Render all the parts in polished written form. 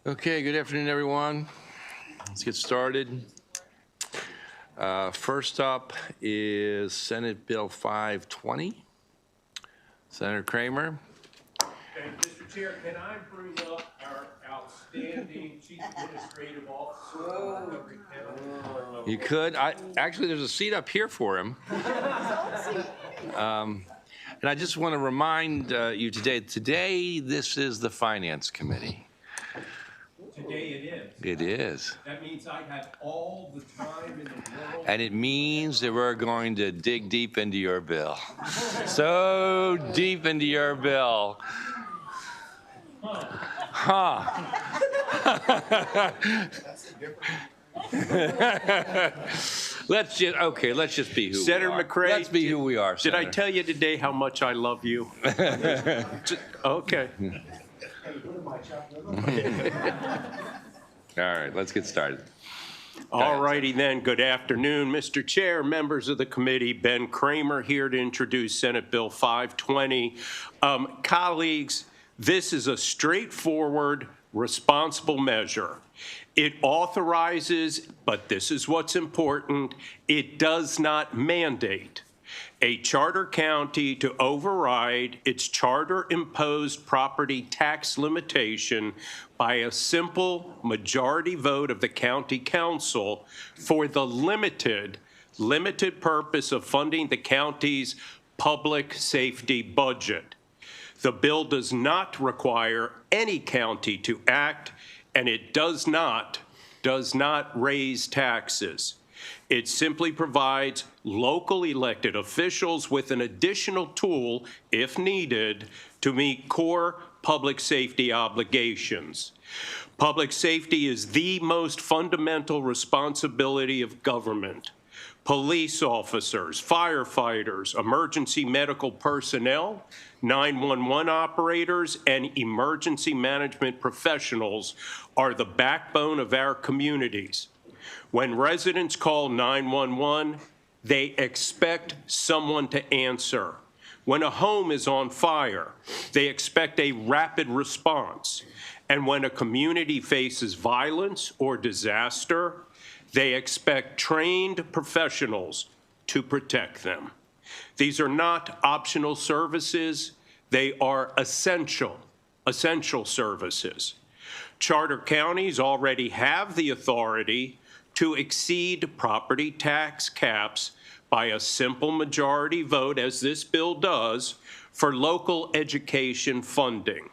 Okay, good afternoon, everyone. Let's get started. First up is Senate Bill 520. Senator Kramer. Mr. Chair, can I bring up our outstanding Chief Administrative Officer of Montgomery County? You could. Actually, there's a seat up here for him. And I just want to remind you today this is the Finance Committee. Today it is. It is. That means I have all the time in the world. And it means that we're going to dig deep into your bill. So deep into your bill. Huh. Let's just be who Senator we are. McRae, Let's be who we are, Did I Senator. tell you today how much I love you? Okay. All right, let's get started. All righty then. Good afternoon, Mr. Chair, members of the committee. Ben Kramer here to introduce Senate Bill 520. Colleagues, this is a straightforward, responsible measure. It authorizes, but this is what's important, it does not mandate a charter county to override its charter-imposed property tax limitation by a simple majority vote of the county council for the limited purpose of funding the county's public safety budget. The bill does not require any county to act, and it does not raise taxes. It simply provides local elected officials with an additional tool, if needed, to meet core public safety obligations. Public safety is the most fundamental responsibility of government. Police officers, firefighters, emergency medical personnel, 911 operators, and emergency management professionals are the backbone of our communities. When residents call 911, they expect someone to answer. When a home is on fire, they expect a rapid response. And when a community faces violence or disaster, they expect trained professionals to protect them. These are not optional services, they are essential services. Charter counties already have the authority to exceed property tax caps by a simple majority vote, as this bill does, for local education funding.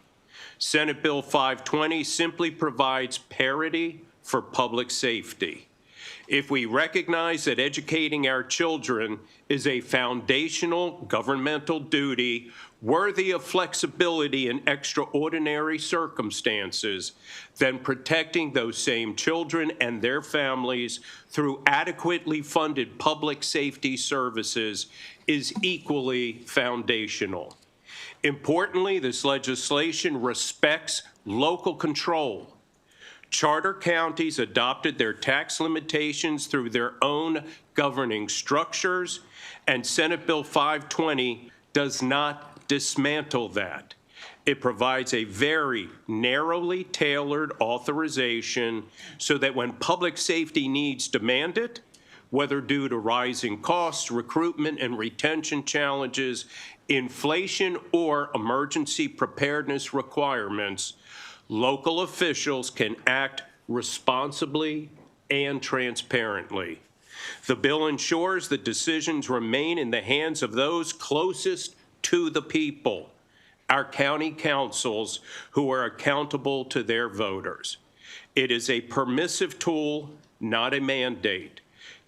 Senate Bill 520 simply provides parity for public safety. If we recognize that educating our children is a foundational governmental duty worthy of flexibility in extraordinary circumstances, then protecting those same children and their families through adequately funded public safety services is equally foundational. Importantly, this legislation respects local control. Charter counties adopted their tax limitations through their own governing structures, and Senate Bill 520 does not dismantle that. It provides a very narrowly tailored authorization so that when public safety needs demand it, whether due to rising costs, recruitment and retention challenges, inflation, or emergency preparedness requirements, local officials can act responsibly and transparently. The bill ensures that decisions remain in the hands of those closest to the people, our county councils, who are accountable to their voters. It is a permissive tool, not a mandate.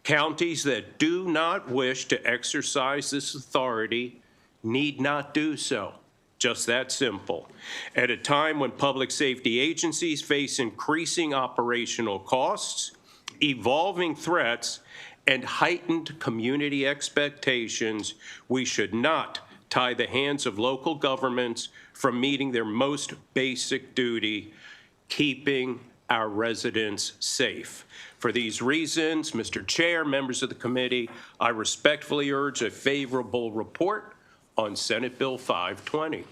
Counties that do not wish to exercise this authority need not do so. Just that simple. At a time when public safety agencies face increasing operational costs, evolving threats, and heightened community expectations, we should not tie the hands of local governments from meeting their most basic duty, keeping our residents safe. For these reasons, Mr. Chair, members of the committee, I respectfully urge a favorable report on Senate Bill 520.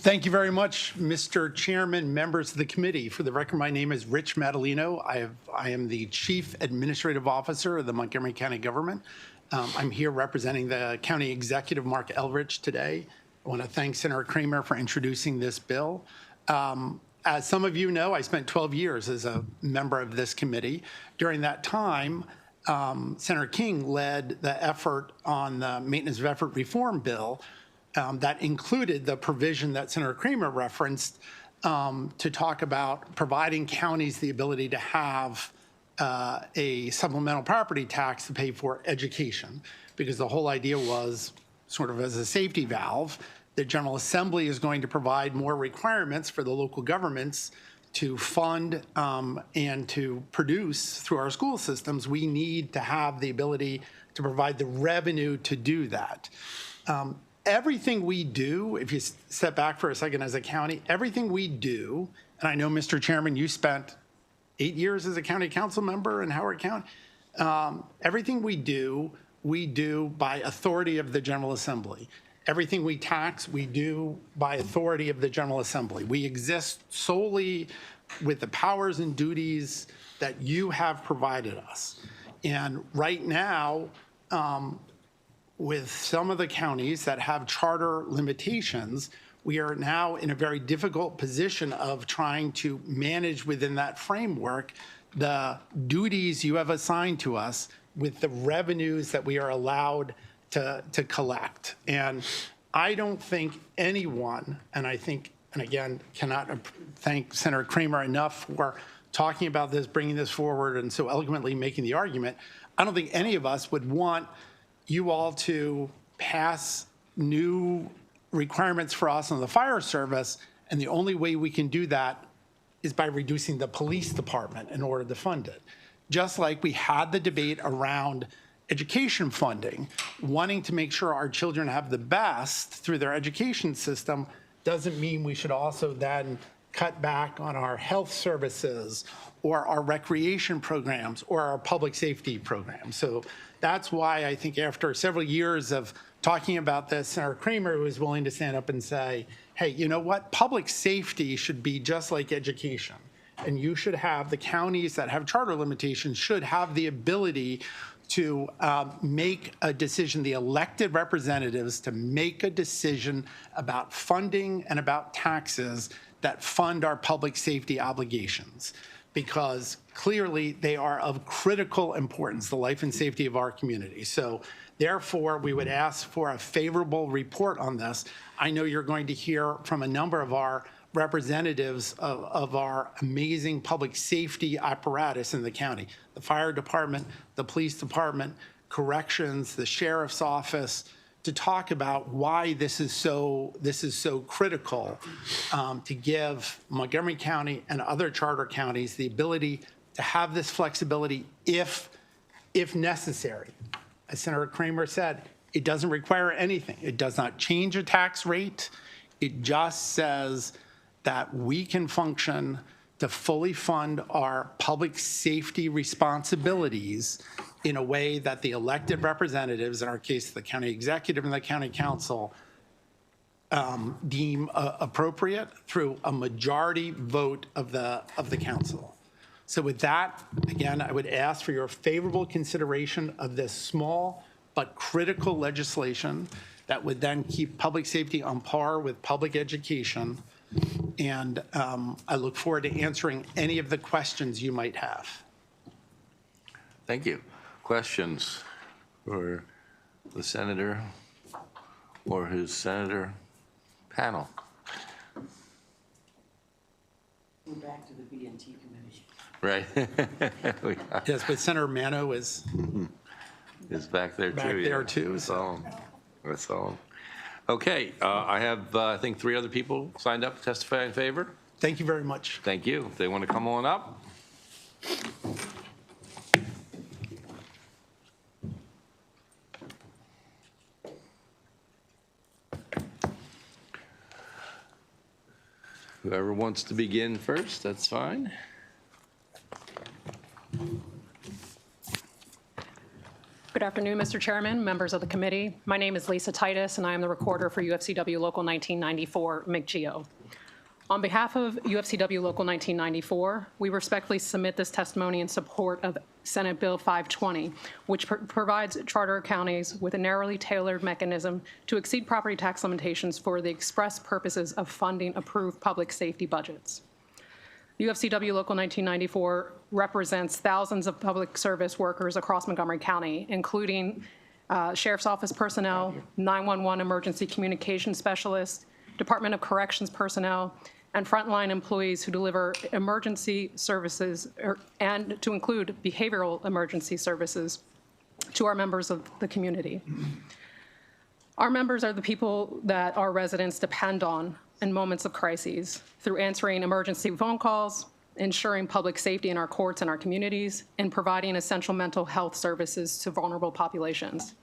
Thank you very much, Mr. Chairman, members of the committee. For the record, my name is Rich Madalino. I am the Chief Administrative Officer of the Montgomery County Government. I'm here representing the County Executive, Mark Elrich, today. I want to thank Senator Kramer for introducing this bill. As some of you know, I spent 12 years as a member of this committee. During that time, Senator King led the effort on the Maintenance of Effort Reform Bill that included the provision that Senator Kramer referenced to talk about providing counties the ability to have a supplemental property tax to pay for education, because the whole idea was sort of as a safety valve. The General Assembly is going to provide more requirements for the local governments to fund and to produce through our school systems. We need to have the ability to provide the revenue to do that. Everything we do, if you step back for a second as a county, everything we do, and I know, Mr. Chairman, you spent 8 years as a county council member in Howard County. Everything we do by authority of the General Assembly. Everything we tax, we do by authority of the General Assembly. We exist solely with the powers and duties that you have provided us. And right now, with some of the counties that have charter limitations, we are now in a very difficult position of trying to manage within that framework the duties you have assigned to us with the revenues that we are allowed to collect. And I don't think anyone, and I think, and again, cannot thank Senator Kramer enough for talking about this, bringing this forward, and so eloquently making the argument. I don't think any of us would want you all to pass new requirements for us on the fire service, and the only way we can do that is by reducing the police department in order to fund it. Just like we had the debate around education funding, wanting to make sure our children have the best through their education system doesn't mean we should also then cut back on our health services or our recreation programs or our public safety programs. So that's why I think after several years of talking about this, Senator Kramer was willing to stand up and say, hey, you know what? Public safety should be just like education. And you should have, the counties that have charter limitations should have the ability to make a decision, the elected representatives to make a decision about funding and about taxes that fund our public safety obligations, because clearly they are of critical importance, the life and safety of our community. So therefore, we would ask for a favorable report on this. I know you're going to hear from a number of our representatives of our amazing public safety apparatus in the county, the fire department, the police department, corrections, the sheriff's office, to talk about why this is so critical to give Montgomery County and other charter counties the ability to have this flexibility if necessary. As Senator Kramer said, it doesn't require anything. It does not change a tax rate. It just says that we can function to fully fund our public safety responsibilities in a way that the elected representatives, in our case, the county executive and the county council, deem appropriate through a majority vote of the council. So with that, again, I would ask for your favorable consideration of this small but critical legislation that would then keep public safety on par with public education. And I look forward to answering any of the questions you might have. Thank you. Questions for the senator or his senator panel? We're back to the B&T Committee. Right. Yes, but Senator Mano is back there too. back there too. That's all. Okay, I have, I think, 3 other people signed up to testify in favor. Thank you very much. Thank you. If they want to come on up. Whoever wants to begin first, that's fine. Good afternoon, Mr. Chairman, members of the committee. My name is Lisa Titus, and I am the recorder for UFCW Local 1994, McGeo. On behalf of UFCW Local 1994, we respectfully submit this testimony in support of Senate Bill 520, which provides charter counties with a narrowly tailored mechanism to exceed property tax limitations for the express purposes of funding approved public safety budgets. UFCW Local 1994 represents thousands of public service workers across Montgomery County, including Sheriff's Office personnel, 911 emergency communication specialists, Department of Corrections personnel, and frontline employees who deliver emergency services, and to include behavioral emergency services to our members of the community. Our members are the people that our residents depend on in moments of crises through answering emergency phone calls, ensuring public safety in our courts and our communities, and providing essential mental health services to vulnerable populations.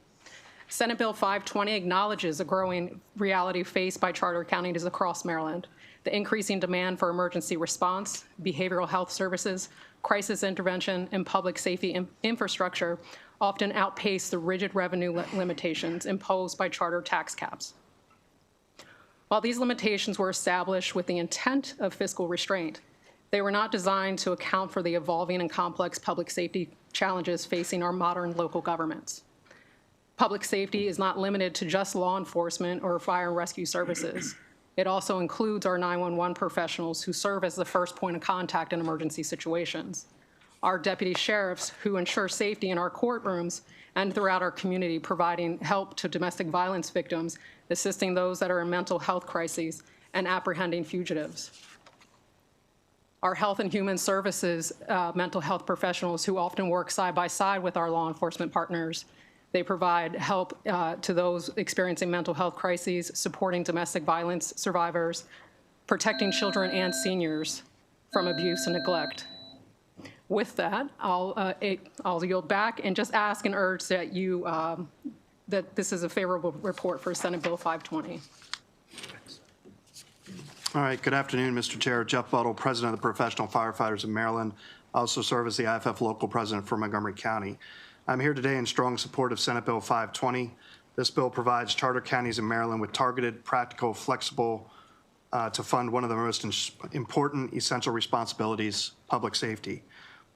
Senate Bill 520 acknowledges a growing reality faced by charter counties across Maryland, the increasing demand for emergency response, behavioral health services, crisis intervention, and public safety infrastructure often outpace the rigid revenue limitations imposed by charter tax caps. While these limitations were established with the intent of fiscal restraint, they were not designed to account for the evolving and complex public safety challenges facing our modern local governments. Public safety is not limited to just law enforcement or fire and rescue services. It also includes our 911 professionals who serve as the first point of contact in emergency situations, our deputy sheriffs who ensure safety in our courtrooms and throughout our community, providing help to domestic violence victims, assisting those that are in mental health crises, and apprehending fugitives. Our health and human services mental health professionals who often work side by side with our law enforcement partners. They provide help to those experiencing mental health crises, supporting domestic violence survivors, protecting children and seniors from abuse and neglect. With that, I'll yield back and just ask and urge that you that this is a favorable report for Senate Bill 520. All right, good afternoon, Mr. Chair. Jeff Buttle, President of the Professional Firefighters of Maryland. I also serve as the IFF Local President for Montgomery County. I'm here today in strong support of Senate Bill 520. This bill provides charter counties in Maryland with targeted, practical, flexible to fund one of the most important essential responsibilities, public safety.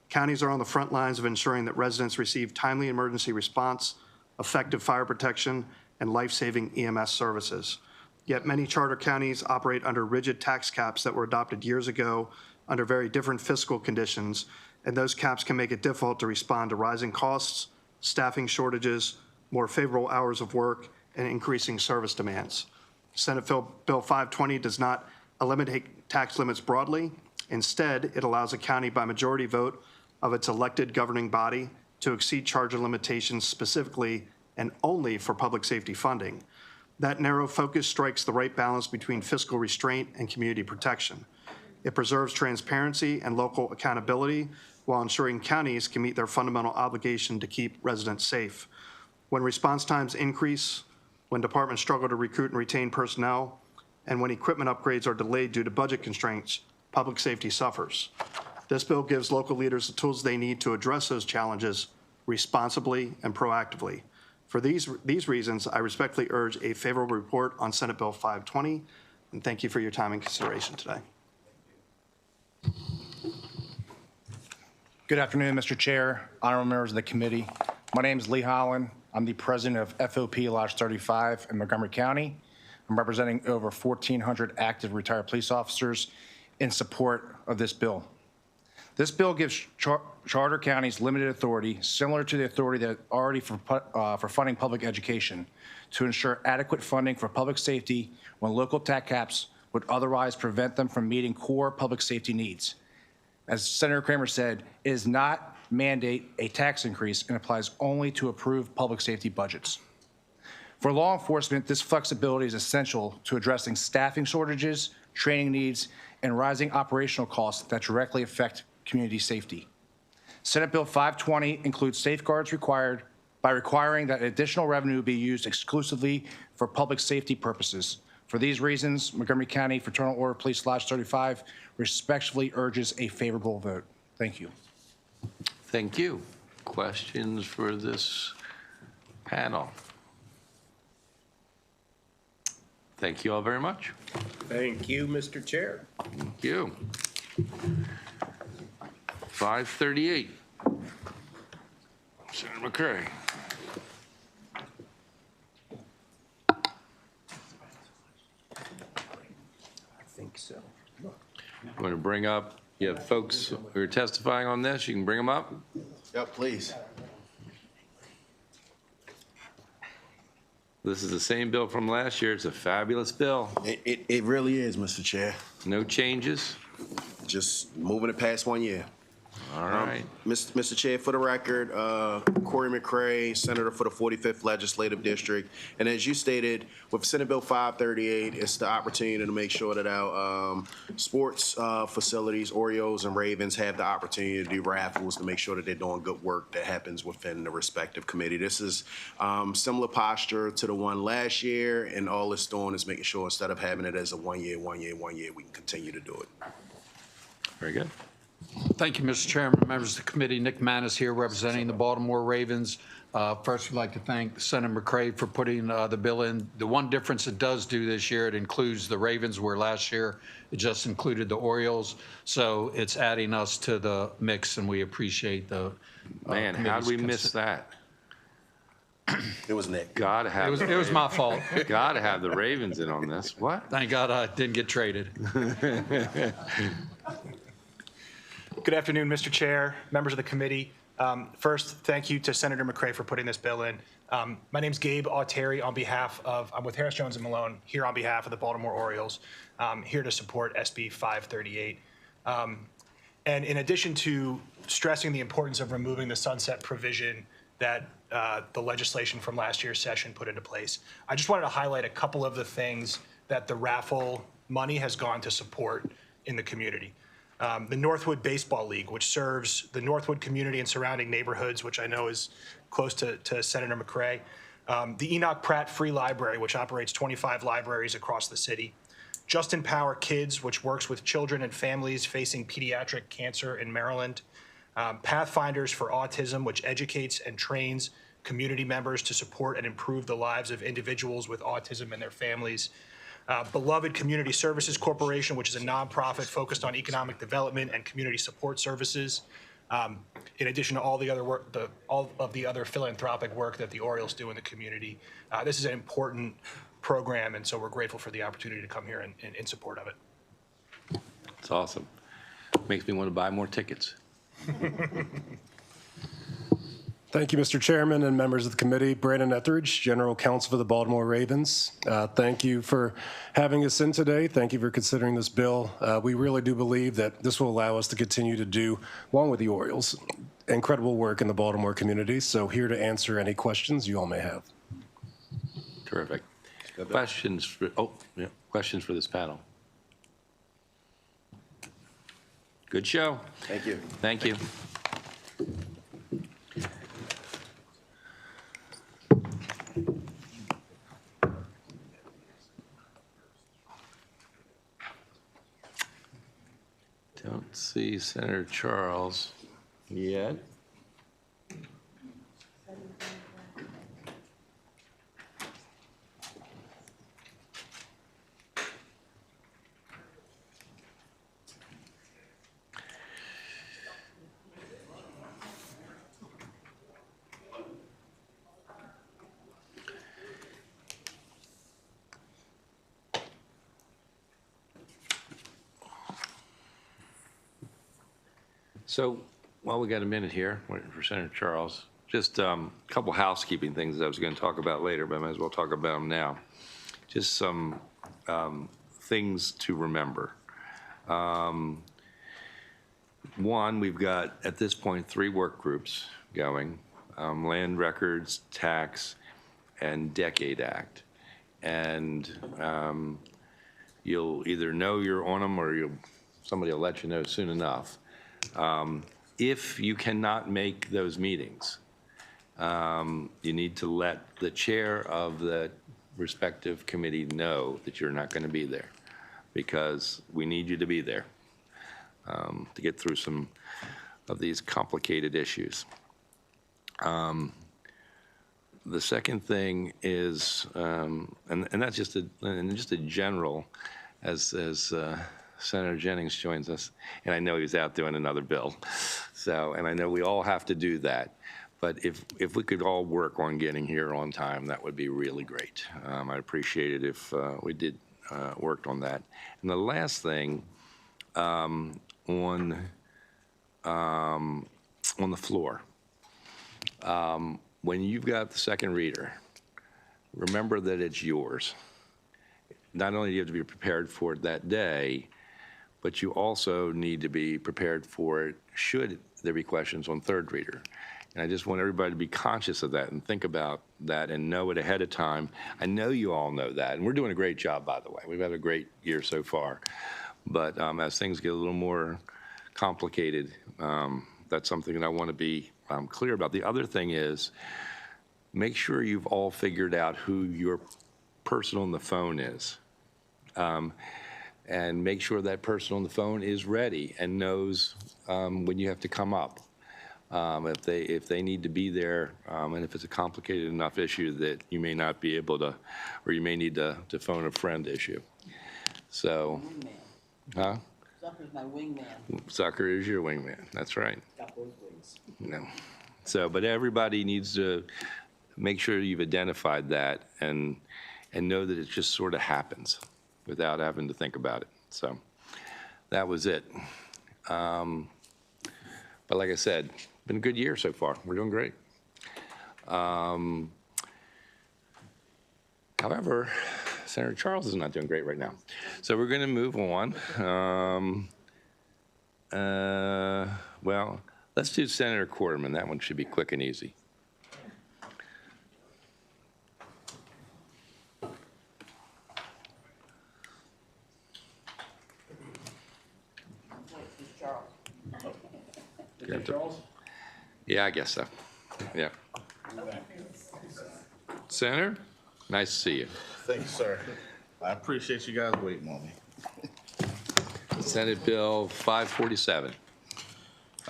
Counties are on the front lines of ensuring that residents receive timely emergency response, effective fire protection, and life-saving EMS services. Yet many charter counties operate under rigid tax caps that were adopted years ago under very different fiscal conditions, and those caps can make it difficult to respond to rising costs, staffing shortages, more favorable hours of work, and increasing service demands. Senate Bill 520 does not eliminate tax limits broadly. Instead, it allows a county by majority vote of its elected governing body to exceed charter limitations specifically and only for public safety funding. That narrow focus strikes the right balance between fiscal restraint and community protection. It preserves transparency and local accountability while ensuring counties can meet their fundamental obligation to keep residents safe. When response times increase, when departments struggle to recruit and retain personnel, and when equipment upgrades are delayed due to budget constraints, public safety suffers. This bill gives local leaders the tools they need to address those challenges responsibly and proactively. For these reasons, I respectfully urge a favorable report on Senate Bill 520, and thank you for your time and consideration today. Good afternoon, Mr. Chair, honorable members of the committee. My name is Lee Holland. I'm the president of FOP Lodge 35 in Montgomery County. I'm representing over 1,400 active retired police officers in support of this bill. This bill gives charter counties limited authority, similar to the authority that already for funding public education, to ensure adequate funding for public safety when local tax caps would otherwise prevent them from meeting core public safety needs. As Senator Kramer said, it does not mandate a tax increase and applies only to approved public safety budgets. For law enforcement, this flexibility is essential to addressing staffing shortages, training needs, and rising operational costs that directly affect community safety. Senate Bill 520 includes safeguards by requiring that additional revenue be used exclusively for public safety purposes. For these reasons, Montgomery County Fraternal Order of Police Lodge 35 respectfully urges a favorable vote. Thank you. Thank you. Questions for this Panel. Thank you all very much. Thank you, Mr. Chair. Thank you. 5:38. Senator McCray. I think so. I'm going to bring up, you have folks who are testifying on this, you can bring them up. Yep, please. This is the same bill from last year. It's a fabulous bill. It really is, Mr. Chair. No changes. Just moving it past 1 year. All right. Mr. Chair, for the record, Corey McCray, Senator for the 45th Legislative District. And as you stated, with Senate Bill 538, it's the opportunity to make sure that our sports facilities, Orioles and Ravens, have the opportunity to do raffles to make sure that they're doing good work that happens within the respective committee. This is similar posture to the one last year, and all it's doing is making sure instead of having it as a 1 year, we can continue to do it. Very good. Thank you, Mr. Chairman, members of the committee. Nick Manis here representing the Baltimore Ravens. First, we'd like to thank Senator McCray for putting the bill in. The one difference it does do this year, it includes the Ravens, where last year it just included the Orioles. So it's adding us to the mix, and we appreciate the Man, how did we miss that? It was Nick. Gotta have. It was my fault. Gotta have the Ravens in on this. What? Thank God I didn't get traded. Good afternoon, Mr. Chair, members of the committee. First, thank you to Senator McCray for putting this bill in. My name's Gabe Auteri I'm with Harris Jones and Malone here on behalf of the Baltimore Orioles, here to support SB 538. And in addition to stressing the importance of removing the sunset provision that the legislation from last year's session put into place, I just wanted to highlight a couple of the things that the raffle money has gone to support in the community. The Northwood Baseball League, which serves the Northwood community and surrounding neighborhoods, which I know is close to Senator McCray. The Enoch Pratt Free Library, which operates 25 libraries across the city. Justin Power Kids, which works with children and families facing pediatric cancer in Maryland. Pathfinders for Autism, which educates and trains community members to support and improve the lives of individuals with autism and their families. Beloved Community Services Corporation, which is a nonprofit focused on economic development and community support services, in addition to all the other work, all of the other philanthropic work that the Orioles do in the community. This is an important program, and so we're grateful for the opportunity to come here in support of it. It's awesome. Makes me want to buy more tickets. Thank you, Mr. Chairman and members of the committee. Brandon Etheridge, General Counsel for the Baltimore Ravens. Thank you for having us in today. Thank you for considering this bill. We really do believe that this will allow us to continue to do, along with the Orioles, incredible work in the Baltimore community. So here to answer any questions you all may have. Terrific. Questions for this panel? Good show. Thank you. Thank you. Don't see Senator Charles yet. So while we got a minute here waiting for Senator Charles, just a couple housekeeping things that I was going to talk about later, but I might as well talk about them now. Just some things to remember. One, we've got, at this point, 3 work groups going, Land Records, Tax, and Decade Act. And you'll either know you're on them or somebody will let you know soon enough. If you cannot make those meetings, you need to let the chair of the respective committee know that you're not going to be there, because we need you to be there to get through some of these complicated issues. The second thing is, and that's just a general, as Senator Jennings joins us, and I know he's out doing another bill. So, and I know we all have to do that. But if we could all work on getting here on time, that would be really great. I'd appreciate it if we did worked on that. And the last thing, on the floor, when you've got the second reader, remember that it's yours. Not only do you have to be prepared for it that day, but you also need to be prepared for it should there be questions on third reader. And I just want everybody to be conscious of that and think about that and know it ahead of time. I know you all know that, and we're doing a great job, by the way. We've had a great year so far. But as things get a little more complicated, that's something that I want to be clear about. The other thing is, make sure you've all figured out who your person on the phone is. And make sure that person on the phone is ready and knows when you have to come up. If they need to be there, and if it's a complicated enough issue that you may not be able to, or you may need to phone a friend issue. So, Wingman. Zucker's my wingman. Zucker is your wingman. That's right. Got both wings. No. So, but everybody needs to make sure you've identified that and know that it just sort of happens without having to think about it. So that was it. But like I said, been a good year so far. We're doing great. However, Senator Charles is not doing great right now. So we're going to move on. Well, let's do Senator Quarterman. That one should be quick and easy. Charles. Yeah, I guess so. Yeah. Senator, nice to see you. Thank you, sir. I appreciate you guys waiting on me. Senate Bill 547.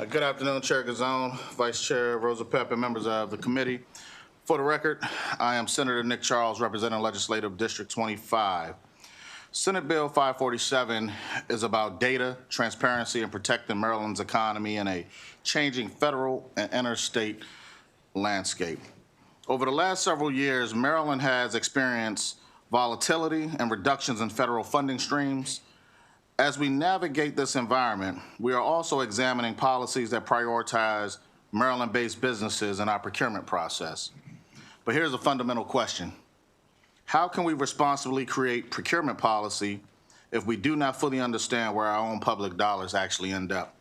Good afternoon, Chair Gazone, Vice Chair Rosa Pep, and members of the committee. For the record, I am Senator Nick Charles, representing Legislative District 25. Senate Bill 547 is about data, transparency, and protecting Maryland's economy in a changing federal and interstate landscape. Over the last several years, Maryland has experienced volatility and reductions in federal funding streams. As we navigate this environment, we are also examining policies that prioritize Maryland-based businesses in our procurement process. But here's a fundamental question. How can we responsibly create procurement policy if we do not fully understand where our own public dollars actually end up?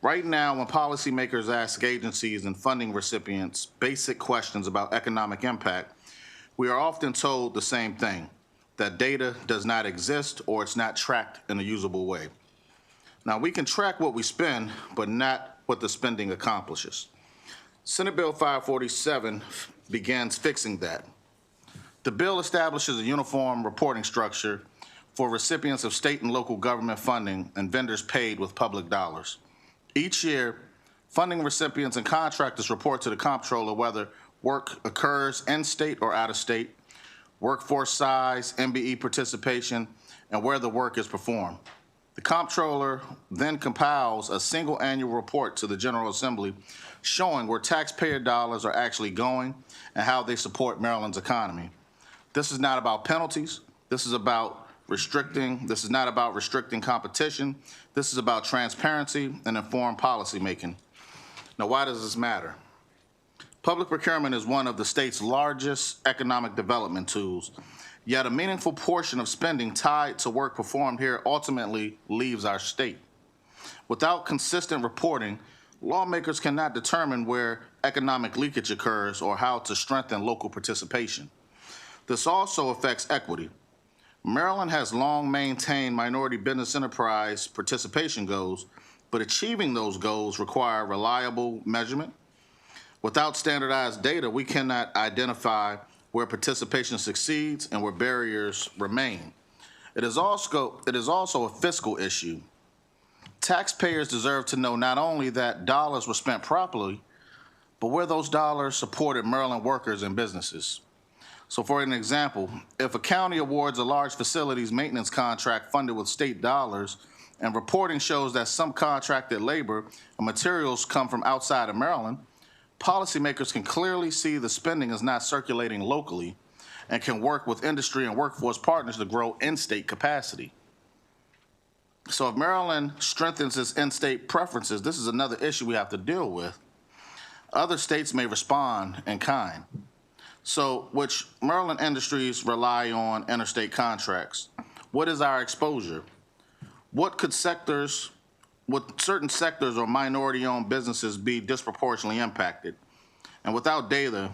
Right now, when policymakers ask agencies and funding recipients basic questions about economic impact, we are often told the same thing, that data does not exist or it's not tracked in a usable way. Now, we can track what we spend, but not what the spending accomplishes. Senate Bill 547 begins fixing that. The bill establishes a uniform reporting structure for recipients of state and local government funding and vendors paid with public dollars. Each year, funding recipients and contractors report to the comptroller whether work occurs in state or out of state, workforce size, MBE participation, and where the work is performed. The comptroller then compiles a single annual report to the General Assembly showing where taxpayer dollars are actually going and how they support Maryland's economy. This is not about penalties. This is not about restricting competition. This is about transparency and informed policymaking. Now, why does this matter? Public procurement is one of the state's largest economic development tools, yet a meaningful portion of spending tied to work performed here ultimately leaves our state. Without consistent reporting, lawmakers cannot determine where economic leakage occurs or how to strengthen local participation. This also affects equity. Maryland has long maintained minority business enterprise participation goals, but achieving those goals require reliable measurement. Without standardized data, we cannot identify where participation succeeds and where barriers remain. It is also a fiscal issue. Taxpayers deserve to know not only that dollars were spent properly, but where those dollars supported Maryland workers and businesses. So for an example, if a county awards a large facilities maintenance contract funded with state dollars, and reporting shows that some contracted labor and materials come from outside of Maryland, policymakers can clearly see the spending is not circulating locally and can work with industry and workforce partners to grow in-state capacity. So if Maryland strengthens its in-state preferences, this is another issue we have to deal with. Other states may respond in kind. So, which Maryland industries rely on interstate contracts? What is our exposure? Would certain sectors or minority-owned businesses be disproportionately impacted? And without data,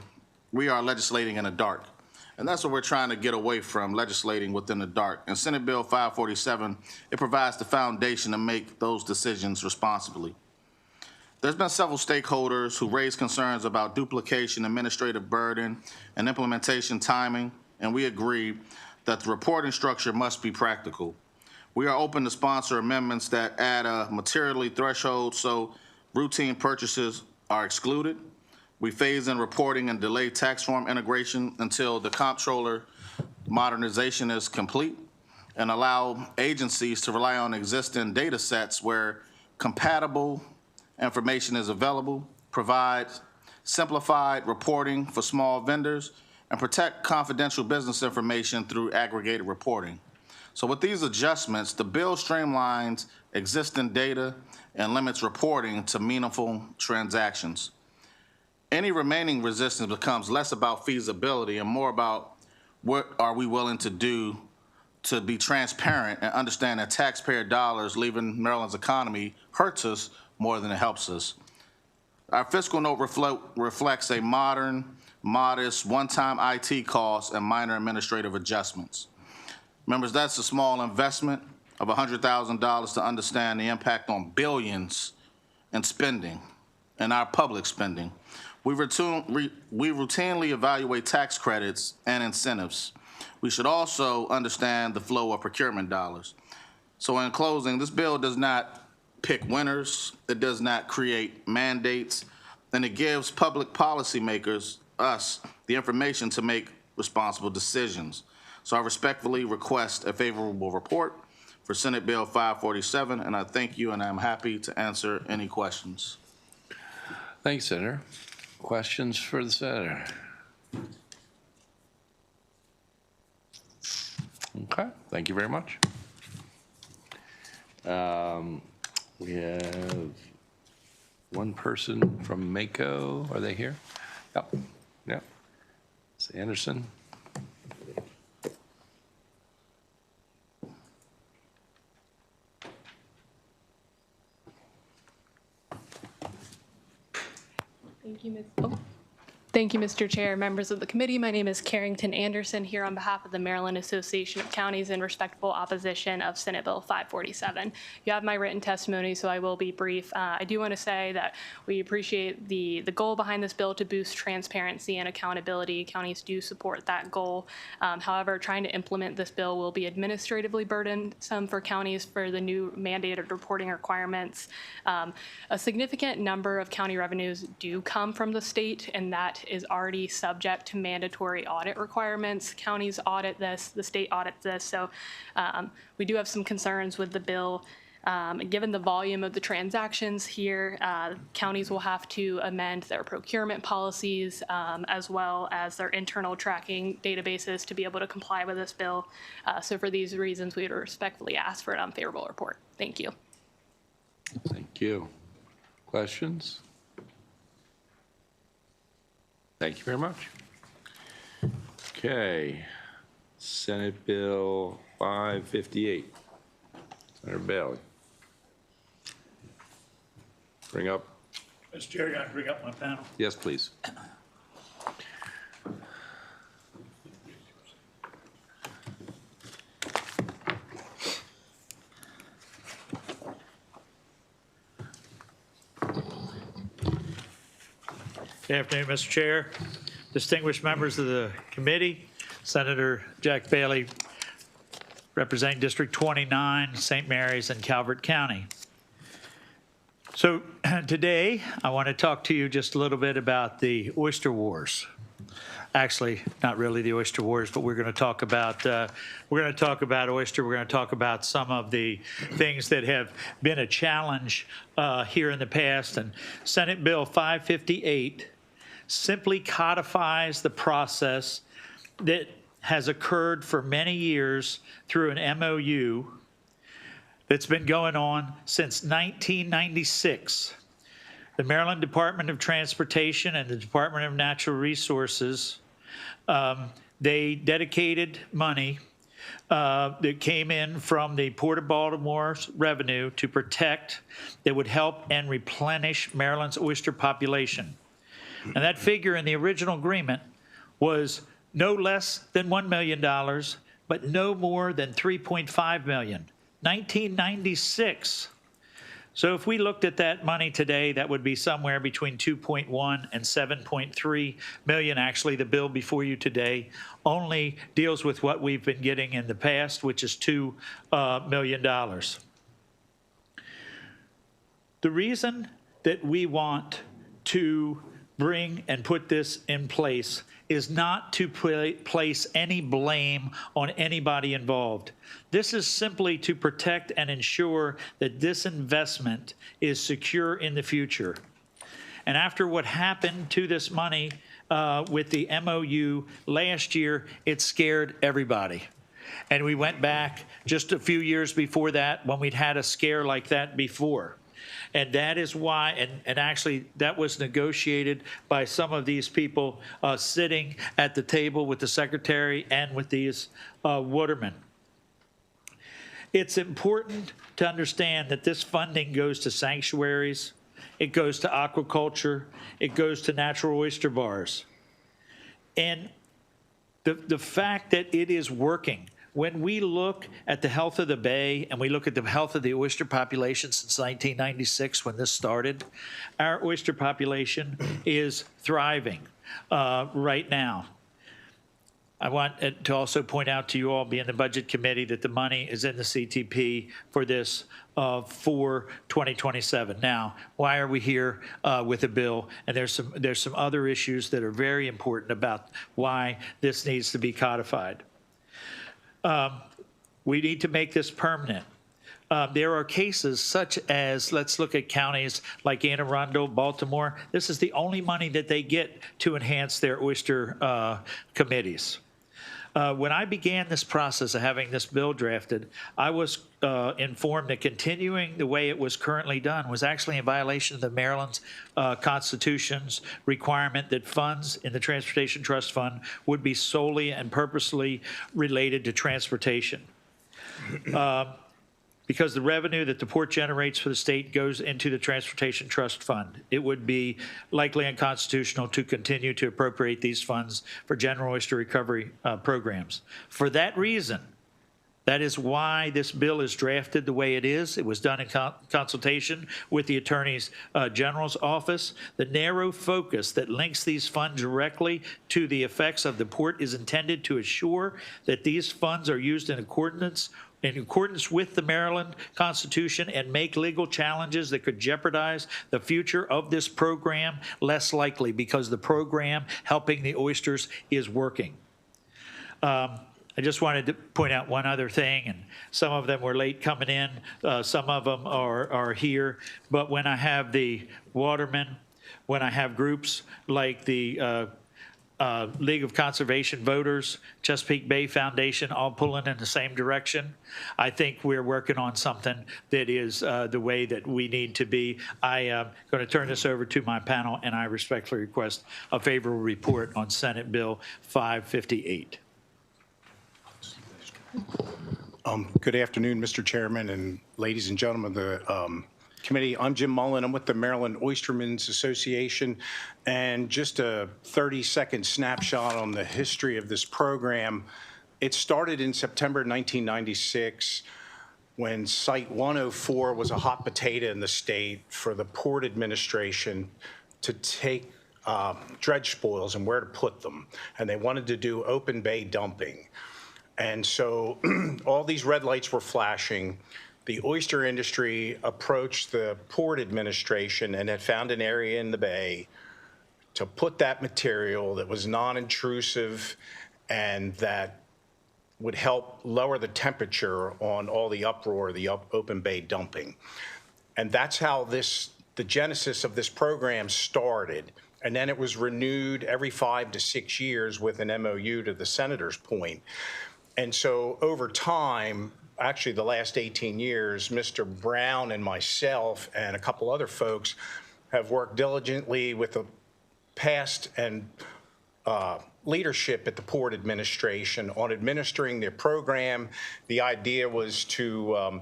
we are legislating in the dark. And that's what we're trying to get away from, legislating within the dark. And Senate Bill 547, it provides the foundation to make those decisions responsibly. There's been several stakeholders who raised concerns about duplication, administrative burden, and implementation timing, and we agree that the reporting structure must be practical. We are open to sponsor amendments that add a materiality threshold so routine purchases are excluded. We phase in reporting and delay tax form integration until the comptroller modernization is complete, and allow agencies to rely on existing data sets where compatible information is available, provide simplified reporting for small vendors, and protect confidential business information through aggregated reporting. So with these adjustments, the bill streamlines existing data and limits reporting to meaningful transactions. Any remaining resistance becomes less about feasibility and more about what are we willing to do to be transparent and understand that taxpayer dollars leaving Maryland's economy hurts us more than it helps us. Our fiscal note reflects a modern, modest, one-time IT cost and minor administrative adjustments. Members, that's a small investment of $100,000 to understand the impact on billions in spending, and our public spending. We routinely evaluate tax credits and incentives. We should also understand the flow of procurement dollars. So in closing, this bill does not pick winners, it does not create mandates, and it gives public policymakers, us, the information to make responsible decisions. So I respectfully request a favorable report for Senate Bill 547, and I thank you, and I'm happy to answer any questions. Thanks, Senator. Questions for the senator? Okay, thank you very much. We have one person from Mako. Are they here? Yep. Yep. It's Anderson. Thank you, Mr. Chair, members of the committee. My name is Carrington Anderson here on behalf of the Maryland Association of Counties in respectful opposition of Senate Bill 547. You have my written testimony, so I will be brief. I do want to say that we appreciate the goal behind this bill to boost transparency and accountability. Counties do support that goal. However, trying to implement this bill will be administratively burdensome for counties for the new mandated reporting requirements. A significant number of county revenues do come from the state, and that is already subject to mandatory audit requirements. Counties audit this, the state audits this, so we do have some concerns with the bill. Given the volume of the transactions here, counties will have to amend their procurement policies as well as their internal tracking databases to be able to comply with this bill. So for these reasons, we would respectfully ask for an unfavorable report. Thank you. Thank you. Questions? Thank you very much. Okay, Senate Bill 558. Senator Bailey. Bring up. Mr. Chair, can I bring up my panel? Yes, please. Good afternoon, Mr. Chair, distinguished members of the committee, Senator Jack Bailey, representing District 29, St. Mary's, and Calvert County. So today, I want to talk to you just a little bit about the oyster wars. Actually, not really the oyster wars, but we're going to talk about oyster. We're going to talk about some of the things that have been a challenge here in the past. And Senate Bill 558 simply codifies the process that has occurred for many years through an MOU that's been going on since 1996. The Maryland Department of Transportation and the Department of Natural Resources, they dedicated money that came in from the Port of Baltimore's revenue to protect, that would help and replenish Maryland's oyster population. And that figure in the original agreement was no less than $1 million, but no more than $3.5 million. 1996. So if we looked at that money today, that would be somewhere between 2.1 and 7.3 million. Actually, the bill before you today only deals with what we've been getting in the past, which is $2 million. The reason that we want to bring and put this in place is not to place any blame on anybody involved. This is simply to protect and ensure that this investment is secure in the future. And after what happened to this money with the MOU last year, it scared everybody. And we went back just a few years before that when we'd had a scare like that before. And that is why, and actually that was negotiated by some of these people sitting at the table with the secretary and with these watermen. It's important to understand that this funding goes to sanctuaries, it goes to aquaculture, it goes to natural oyster bars. And the fact that it is working, when we look at the health of the bay and we look at the health of the oyster population since 1996 when this started, our oyster population is thriving right now. I want to also point out to you all, being the Budget Committee, that the money is in the CTP for this for 2027. Now, why are we here with a bill? And there's some other issues that are very important about why this needs to be codified. We need to make this permanent. There are cases such as, let's look at counties like Anne Arundel, Baltimore. This is the only money that they get to enhance their oyster committees. When I began this process of having this bill drafted, I was informed that continuing the way it was currently done was actually in violation of the Maryland's Constitution's requirement that funds in the Transportation Trust Fund would be solely and purposely related to transportation. Because the revenue that the port generates for the state goes into the Transportation Trust Fund. It would be likely unconstitutional to continue to appropriate these funds for general oyster recovery programs. For that reason, that is why this bill is drafted the way it is. It was done in consultation with the Attorney General's office. The narrow focus that links these funds directly to the effects of the port is intended to assure that these funds are used in accordance with the Maryland Constitution and make legal challenges that could jeopardize the future of this program less likely, because the program helping the oysters is working. I just wanted to point out one other thing, and some of them were late coming in, some of them are here, but when I have the watermen, when I have groups like the League of Conservation Voters, Chesapeake Bay Foundation, all pulling in the same direction, I think we're working on something that is the way that we need to be. I am going to turn this over to my panel, and I respectfully request a favorable report on Senate Bill 558. Good afternoon, Mr. Chairman and ladies and gentlemen of the committee. I'm Jim Mullen. I'm with the Maryland Oystermen's Association. And just a 30-second snapshot on the history of this program. It started in September 1996 when Site 104 was a hot potato in the state for the Port Administration to take dredge spoils and where to put them. And they wanted to do open bay dumping. And so all these red lights were flashing. the oyster industry approached the Port Administration and had found an area in the bay to put that material that was non-intrusive and that would help lower the temperature on all the uproar, the open bay dumping. And that's how the genesis of this program started. And then it was renewed every 5 to 6 years with an MOU, to the senator's point. And so over time, actually the last 18 years, Mr. Brown and myself and a couple other folks have worked diligently with the past and leadership at the Port Administration on administering their program. The idea was to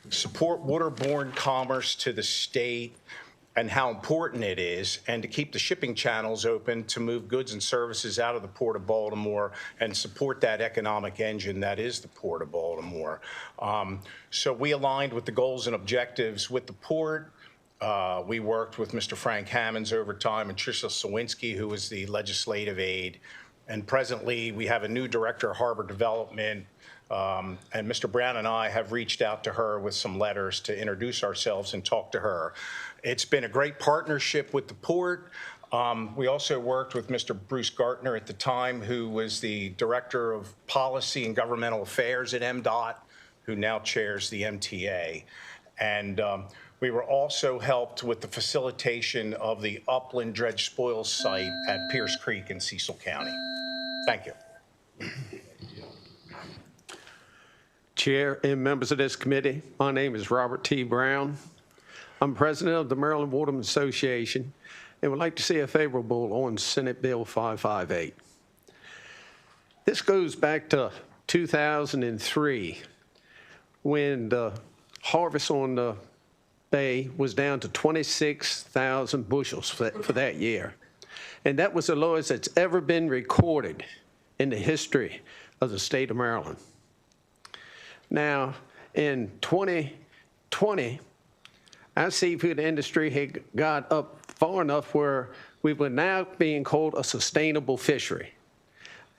support waterborne commerce to the state and how important it is, and to keep the shipping channels open to move goods and services out of the Port of Baltimore and support that economic engine that is the Port of Baltimore. So we aligned with the goals and objectives with the Port. We worked with Mr. Frank Hammonds over time and Tricia Sawinski, who was the legislative aide. And presently, we have a new director of harbor development, and Mr. Brown and I have reached out to her with some letters to introduce ourselves and talk to her. It's been a great partnership with the Port. We also worked with Mr. Bruce Gartner at the time, who was the Director of Policy and Governmental Affairs at MDOT, who now chairs the MTA. And we were also helped with the facilitation of the upland dredge spoil site at Pierce Creek in Cecil County. Thank you. Chair and members of this committee, my name is Robert T. Brown. I'm president of the Maryland Waterman Association and would like to see a favorable on Senate Bill 558. This goes back to 2003 when the harvest on the Bay was down to 26,000 bushels for that year. And that was the lowest that's ever been recorded in the history of the state of Maryland. Now, in 2020, our seafood industry had got up far enough where we were now being called a sustainable fishery.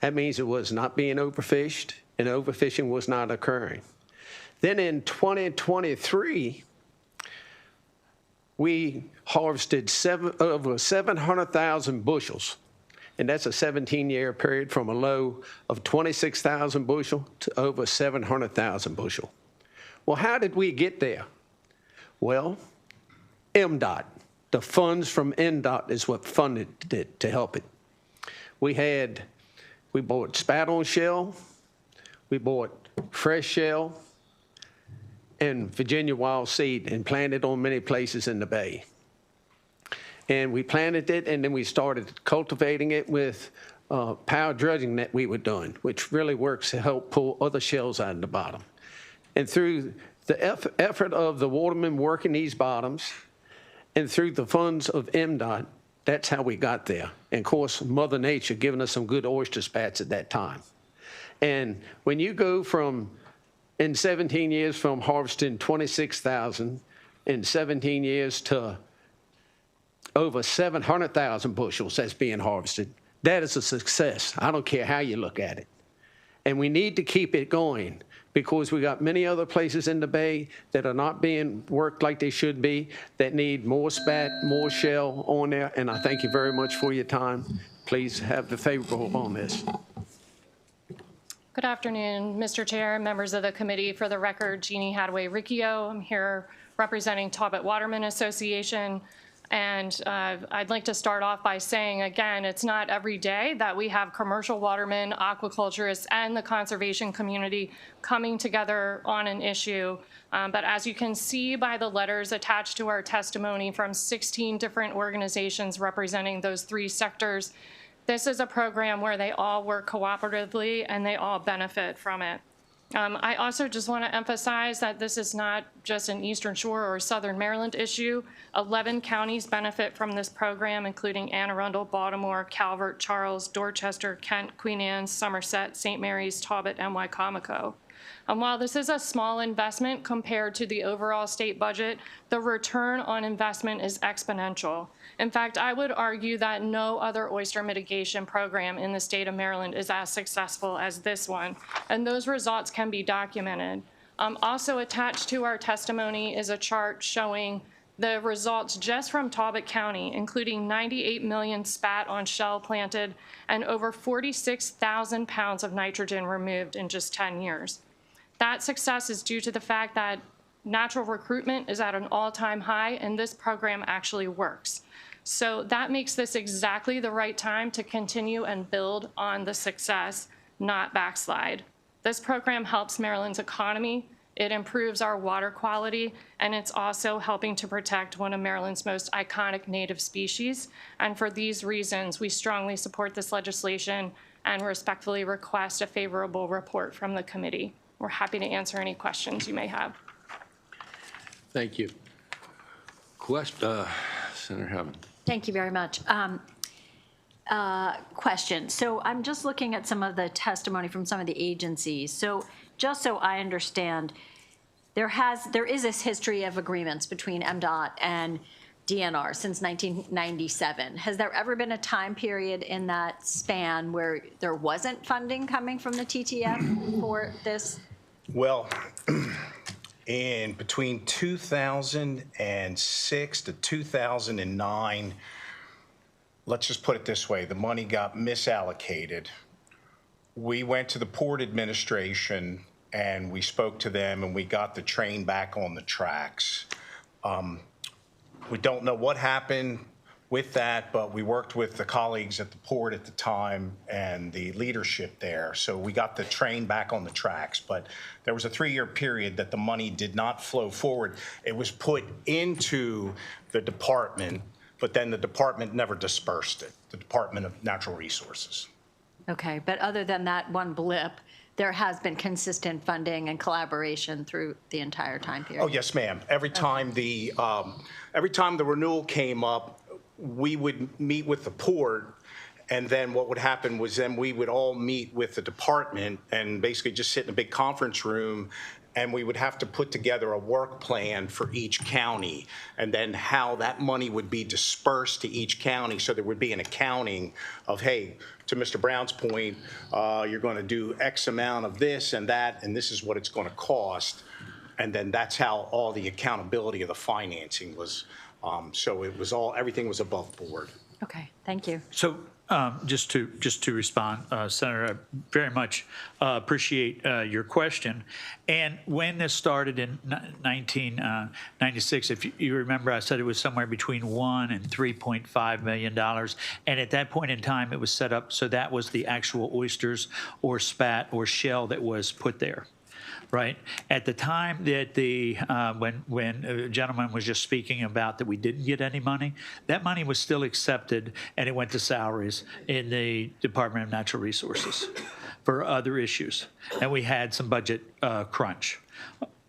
That means it was not being overfished and overfishing was not occurring. Then in 2023, we harvested over 700,000 bushels, and that's a 17-year period from a low of 26,000 bushel to over 700,000 bushel. Well, how did we get there? Well, MDOT, the funds from MDOT is what funded it to help it. We bought spat-on shell, we bought fresh shell, and Virginia wild seed and planted on many places in the bay. And we planted it, and then we started cultivating it with power dredging that we were doing, which really works to help pull other shells out of the bottom. And through the effort of the watermen working these bottoms, and through the funds of MDOT, that's how we got there. And of course, Mother Nature giving us some good oyster spats at that time. And when you go from, in 17 years, from harvesting 26,000, in 17 years to over 700,000 bushels that's being harvested, that is a success. I don't care how you look at it. And we need to keep it going because we got many other places in the bay that are not being worked like they should be, that need more spat, more shell on there. And I thank you very much for your time. Please have the favorable on this. Good afternoon, Mr. Chair, members of the committee. For the record, Jeannie Hadaway-Riccio. I'm here representing Talbot Waterman Association. And I'd like to start off by saying, again, it's not every day that we have commercial watermen, aquaculturists, and the conservation community coming together on an issue. But as you can see by the letters attached to our testimony from 16 different organizations representing those three sectors, this is a program where they all work cooperatively and they all benefit from it. I also just want to emphasize that this is not just an Eastern Shore or Southern Maryland issue. 11 counties benefit from this program, including Anne Arundel, Baltimore, Calvert, Charles, Dorchester, Kent, Queen Anne's, Somerset, St. Mary's, Talbot, and Wicomico. And while this is a small investment compared to the overall state budget, the return on investment is exponential. In fact, I would argue that no other oyster mitigation program in the state of Maryland is as successful as this one, and those results can be documented. Also attached to our testimony is a chart showing the results just from Talbot County, including 98 million spat on shell planted and over 46,000 pounds of nitrogen removed in just 10 years. That success is due to the fact that natural recruitment is at an all-time high, and this program actually works. So that makes this exactly the right time to continue and build on the success, not backslide. This program helps Maryland's economy, it improves our water quality, and it's also helping to protect one of Maryland's most iconic native species. And for these reasons, we strongly support this legislation and respectfully request a favorable report from the committee. We're happy to answer any questions you may have. Thank you. Senator Hammond. Thank you very much. Question. So I'm just looking at some of the testimony from some of the agencies. So just so I understand, there is this history of agreements between MDOT and DNR since 1997. Has there ever been a time period in that span where there wasn't funding coming from the TTF for this? Well, in between 2006 to 2009, let's just put it this way, the money got misallocated. We went to the Port Administration and we spoke to them and we got the train back on the tracks. We don't know what happened with that, but we worked with the colleagues at the port at the time and the leadership there. So we got the train back on the tracks, but there was a 3-year period that the money did not flow forward. It was put into the department, but then the department never dispersed it, the Department of Natural Resources. Okay, but other than that one blip, there has been consistent funding and collaboration through the entire time period? Oh, yes, ma'am. Every time the renewal came up, we would meet with the port, and then what would happen was then we would all meet with the department and basically just sit in a big conference room, and we would have to put together a work plan for each county, and then how that money would be dispersed to each county. So there would be an accounting of, hey, to Mr. Brown's point, you're going to do X amount of this and that, and this is what it's going to cost. And then that's how all the accountability of the financing was. So it was everything was above board. Okay, thank you. So just to respond, Senator, I very much appreciate your question. And when this started in 1996, if you remember, I said it was somewhere between $1 and $3.5 million. And at that point in time, it was set up so that was the actual oysters or spat or shell that was put there. Right. At the time that when a gentleman was just speaking about that we didn't get any money, that money was still accepted and it went to salaries in the Department of Natural Resources for other issues. And we had some budget crunch.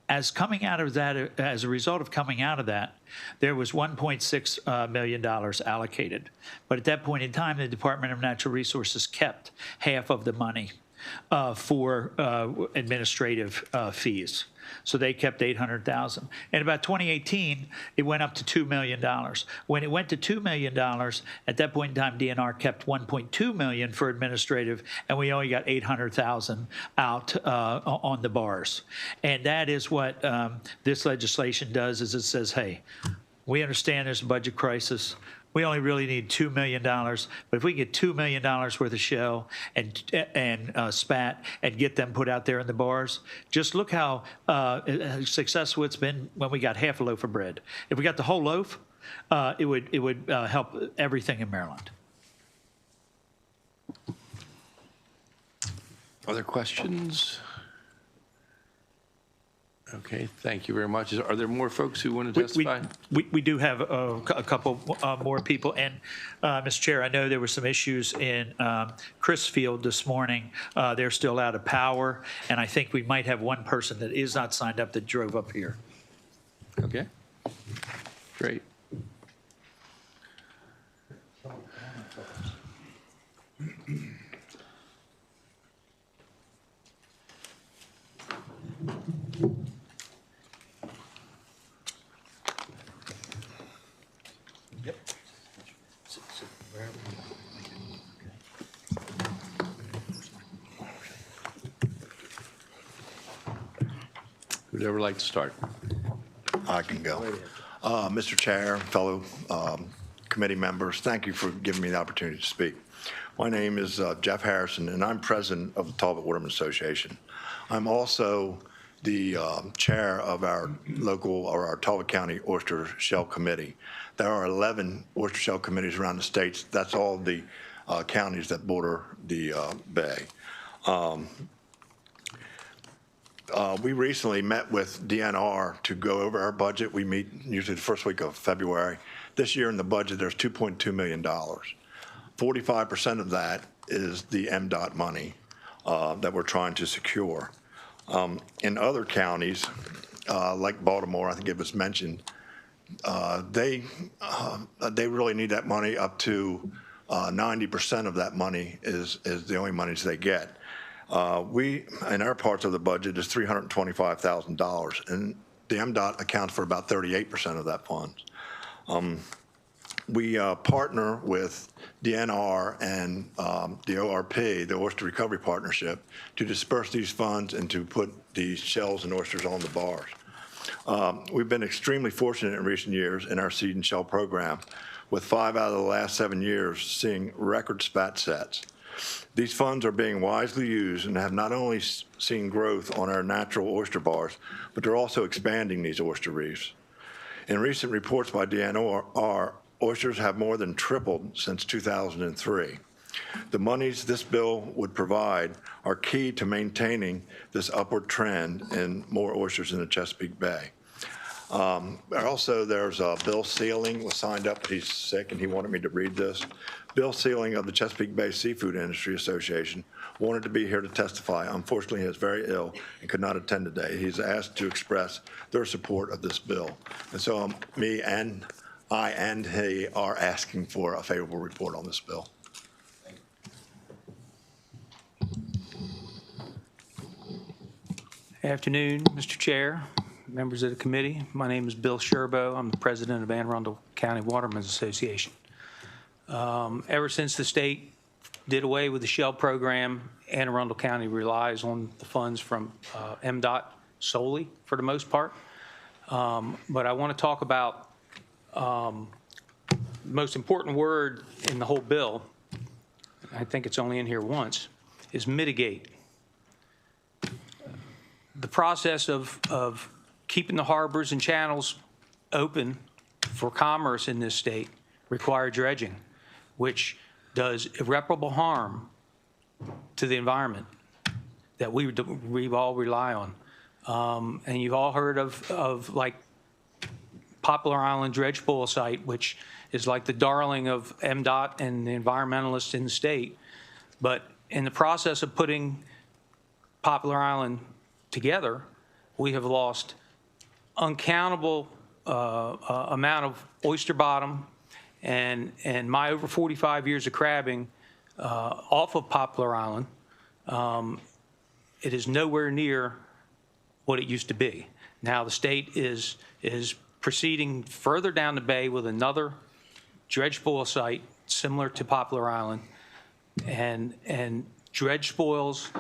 As a result of coming out of that, there was $1.6 million allocated. But at that point in time, the Department of Natural Resources kept half of the money for administrative fees. So they kept $800,000. In about 2018, it went up to $2 million. When it went to $2 million, at that point in time, DNR kept $1.2 million for administrative, and we only got $800,000 out on the bars. And that is what this legislation does, is it says, hey, we understand there's a budget crisis. We only really need $2 million, but if we get $2 million worth of shell and spat and get them put out there in the bars, just look how successful it's been when we got half a loaf of bread. If we got the whole loaf, it would help everything in Maryland. Other questions? Okay, thank you very much. Are there more folks who want to testify? We do have a couple more people. And, Mr. Chair, I know there were some issues in Chrisfield this morning. They're still out of power, and I think we might have one person that is not signed up that drove up here. Okay, great. Who'd ever like to start? I can go. Mr. Chair, fellow committee members, thank you for giving me the opportunity to speak. My name is Jeff Harrison, and I'm president of the Talbot Waterman Association. I'm also the chair of our local, or our Talbot County Oyster Shell Committee. There are 11 oyster shell committees around the states. That's all the counties that border the bay. We recently met with DNR to go over our budget. We meet usually the first week of February. This year in the budget, there's $2.2 million. 45% of that is the MDOT money that we're trying to secure. In other counties, like Baltimore, I think it was mentioned, they really need that money. Up to 90% of that money is the only monies they get. We, in our parts of the budget, is $325,000, and the MDOT accounts for about 38% of that funds. We partner with DNR and the ORP, the Oyster Recovery Partnership, to disperse these funds and to put these shells and oysters on the bars. We've been extremely fortunate in recent years in our seed and shell program, with 5 out of the last 7 years seeing record spat sets. These funds are being wisely used and have not only seen growth on our natural oyster bars, but they're also expanding these oyster reefs. In recent reports by DNR, oysters have more than tripled since 2003. The monies this bill would provide are key to maintaining this upward trend in more oysters in the Chesapeake Bay. Also, there's Bill Sealing was signed up. He's sick, and he wanted me to read this. Bill Sealing of the Chesapeake Bay Seafood Industry Association wanted to be here to testify. Unfortunately, he is very ill and could not attend today. He's asked to express their support of this bill. And so I and he are asking for a favorable report on this bill. Afternoon, Mr. Chair, members of the committee. My name is Bill Sherbo. I'm the president of Anne Arundel County Watermen's Association. Ever since the state did away with the shell program, Anne Arundel County relies on the funds from MDOT solely for the most part. But I want to talk about the most important word in the whole bill, I think it's only in here once, is mitigate. The process of keeping the harbors and channels open for commerce in this state require dredging, which does irreparable harm to the environment that we all rely on. And you've all heard of like Poplar Island dredge spoil site, which is like the darling of MDOT and the environmentalists in the state. But in the process of putting Poplar Island together, we have lost uncountable amount of oyster bottom, and my over 45 years of crabbing off of Poplar Island, it is nowhere near what it used to be. Now the state is proceeding further down the bay with another dredge spoil site similar to Poplar Island, and dredge spoils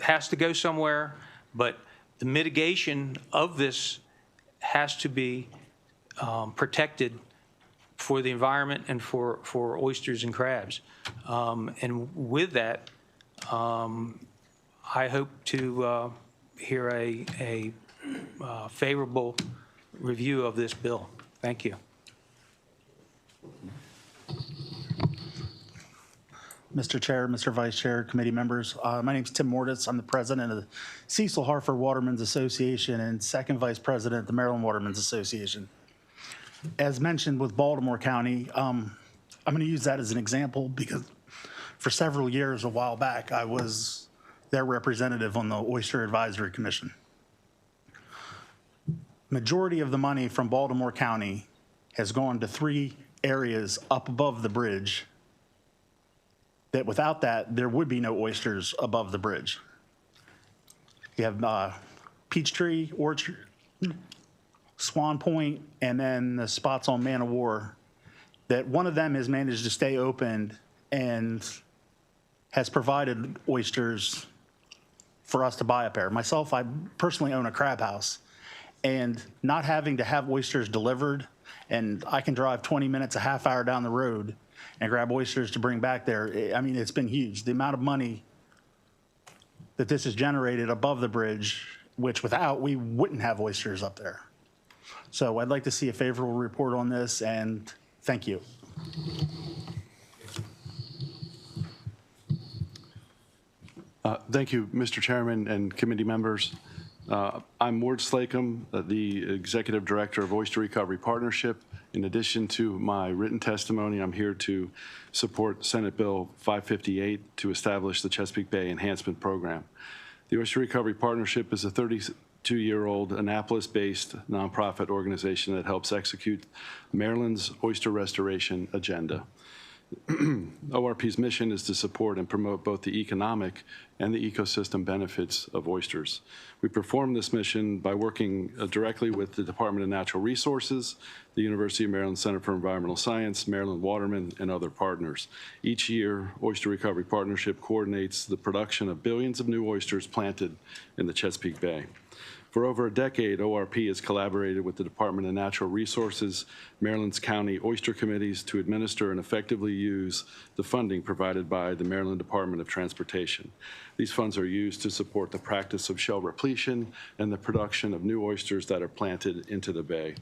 has to go somewhere, but the mitigation of this has to be protected for the environment and for oysters and crabs. And with that, I hope to hear a favorable review of this bill. Thank you. Mr. Chair, Mr. Vice Chair, committee members. My name is Tim Mortis. I'm the president of the Cecil Harford Watermen's Association and second vice president of the Maryland Watermen's Association. As mentioned with Baltimore County, I'm going to use that as an example because for several years, a while back, I was their representative on the Oyster Advisory Commission. Majority of the money from Baltimore County has gone to 3 areas up above the bridge that without that, there would be no oysters above the bridge. You have Peachtree, Orchard, Swan Point, and then the spots on Man o' War, that one of them has managed to stay open and has provided oysters for us to buy up there. Myself, I personally own a crab house, and not having to have oysters delivered, and I can drive 20 minutes, a half hour down the road and grab oysters to bring back there. I mean, it's been huge. The amount of money that this has generated above the bridge, which without, we wouldn't have oysters up there. So I'd like to see a favorable report on this, and thank you. Thank you, Mr. Chairman and committee members. I'm Ward Slacum, the Executive Director of Oyster Recovery Partnership. In addition to my written testimony, I'm here to support Senate Bill 558 to establish the Chesapeake Bay Enhancement Program. The Oyster Recovery Partnership is a 32-year-old Annapolis-based nonprofit organization that helps execute Maryland's oyster restoration agenda. ORP's mission is to support and promote both the economic and the ecosystem benefits of oysters. We perform this mission by working directly with the Department of Natural Resources, the University of Maryland Center for Environmental Science, Maryland Watermen, and other partners. Each year, Oyster Recovery Partnership coordinates the production of billions of new oysters planted in the Chesapeake Bay. For over a decade, ORP has collaborated with the Department of Natural Resources, Maryland's county oyster committees to administer and effectively use the funding provided by the Maryland Department of Transportation. These funds are used to support the practice of shell repletion and the production of new oysters that are planted into the bay.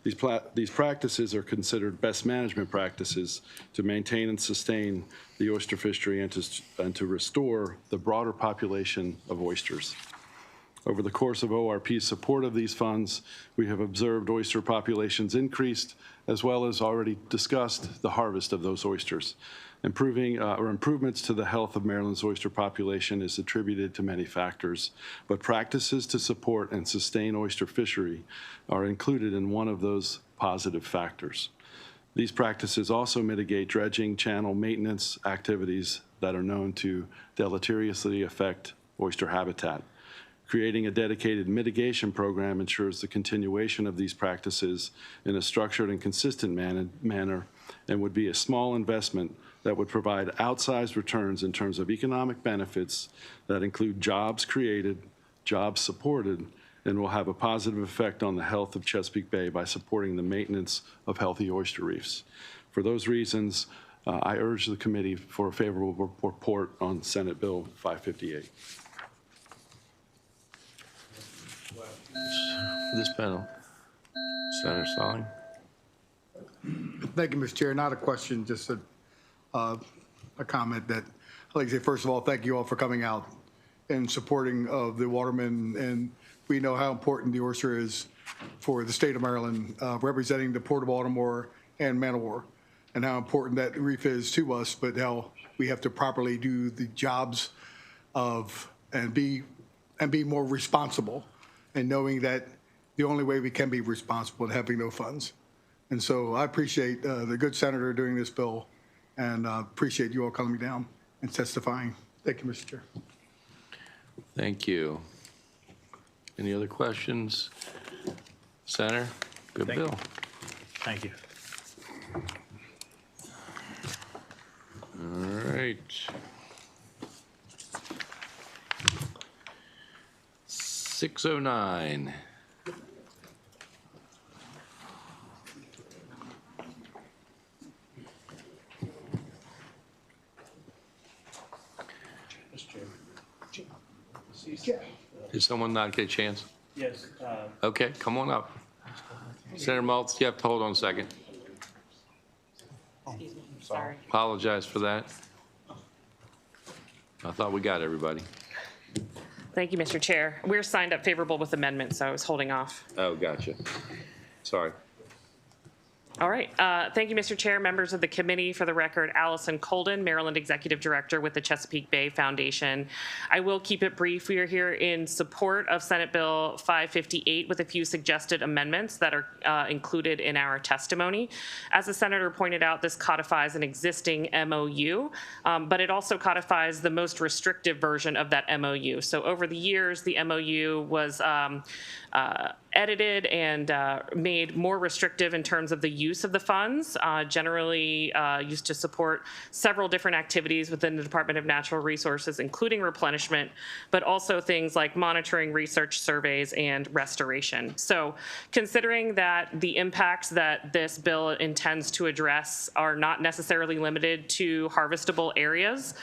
These practices are considered best management practices to maintain and sustain the oyster fishery and to restore the broader population of oysters. Over the course of ORP's support of these funds, we have observed oyster populations increased, as well as already discussed the harvest of those oysters. Improvements to the health of Maryland's oyster population is attributed to many factors, but practices to support and sustain oyster fishery are included in one of those positive factors. These practices also mitigate dredging channel maintenance activities that are known to deleteriously affect oyster habitat. Creating a dedicated mitigation program ensures the continuation of these practices in a structured and consistent manner and would be a small investment that would provide outsized returns in terms of economic benefits that include jobs created, jobs supported, and will have a positive effect on the health of Chesapeake Bay by supporting the maintenance of healthy oyster reefs. For those reasons, I urge the committee for a favorable report on Senate Bill 558. This panel. Senator Stalling. Thank you, Mr. Chair. Not a question, just a comment that I'd like to say, first of all, thank you all for coming out and supporting of the watermen. And we know how important the oyster is for the state of Maryland, representing the Port of Baltimore and Man-O-War, and how important that reef is to us, but how we have to properly do the jobs of and be more responsible, and knowing that the only way we can be responsible is having no funds. And so I appreciate the good senator doing this bill, and appreciate you all coming down and testifying. Thank you, Mr. Chair. Thank you. Any other questions? Senator, good Thank bill. you. Thank you. All right. 609. Did someone not get a chance? Yes. Okay, come on up. Senator Maltz, you have to hold on a second. Sorry. Apologize for that. I thought we got everybody. Thank you, Mr. Chair. We're signed up favorable with amendments, so I was holding off. Oh, gotcha. Sorry. All right. Thank you, Mr. Chair, members of the committee. For the record, Allison Colden, Maryland Executive Director with the Chesapeake Bay Foundation. I will keep it brief. We are here in support of Senate Bill 558 with a few suggested amendments that are included in our testimony. As the senator pointed out, this codifies an existing MOU, but it also codifies the most restrictive version of that MOU. So over the years, the MOU was edited and made more restrictive in terms of the use of the funds, generally used to support several different activities within the Department of Natural Resources, including replenishment, but also things like monitoring, research, surveys, and restoration. So considering that the impacts that this bill intends to address are not necessarily limited to harvestable areas,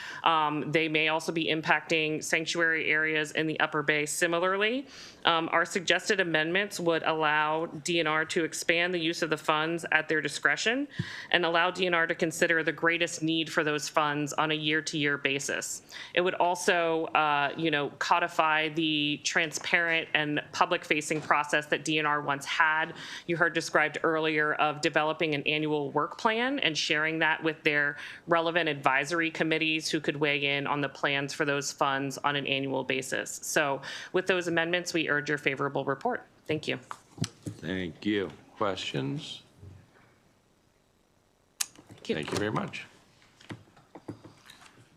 they may also be impacting sanctuary areas in the Upper Bay similarly. Our suggested amendments would allow DNR to expand the use of the funds at their discretion and allow DNR to consider the greatest need for those funds on a year-to-year basis. It would also, codify the transparent and public-facing process that DNR once had. You heard described earlier of developing an annual work plan and sharing that with their relevant advisory committees who could weigh in on the plans for those funds on an annual basis. So with those amendments, we urge your favorable report. Thank you. Thank you. Questions? Thank you very much.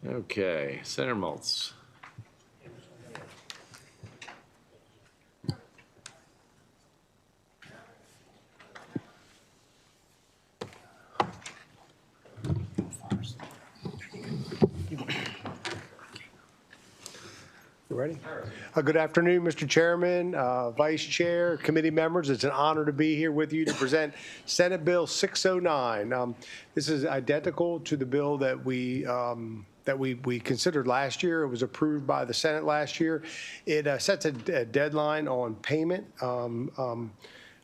Okay, Senator Maltz. You ready? Good afternoon, Mr. Chairman, Vice Chair, committee members. It's an honor to be here with you to present Senate Bill 609. This is identical to the bill that we considered last year. It was approved by the Senate last year. It sets a deadline on payment.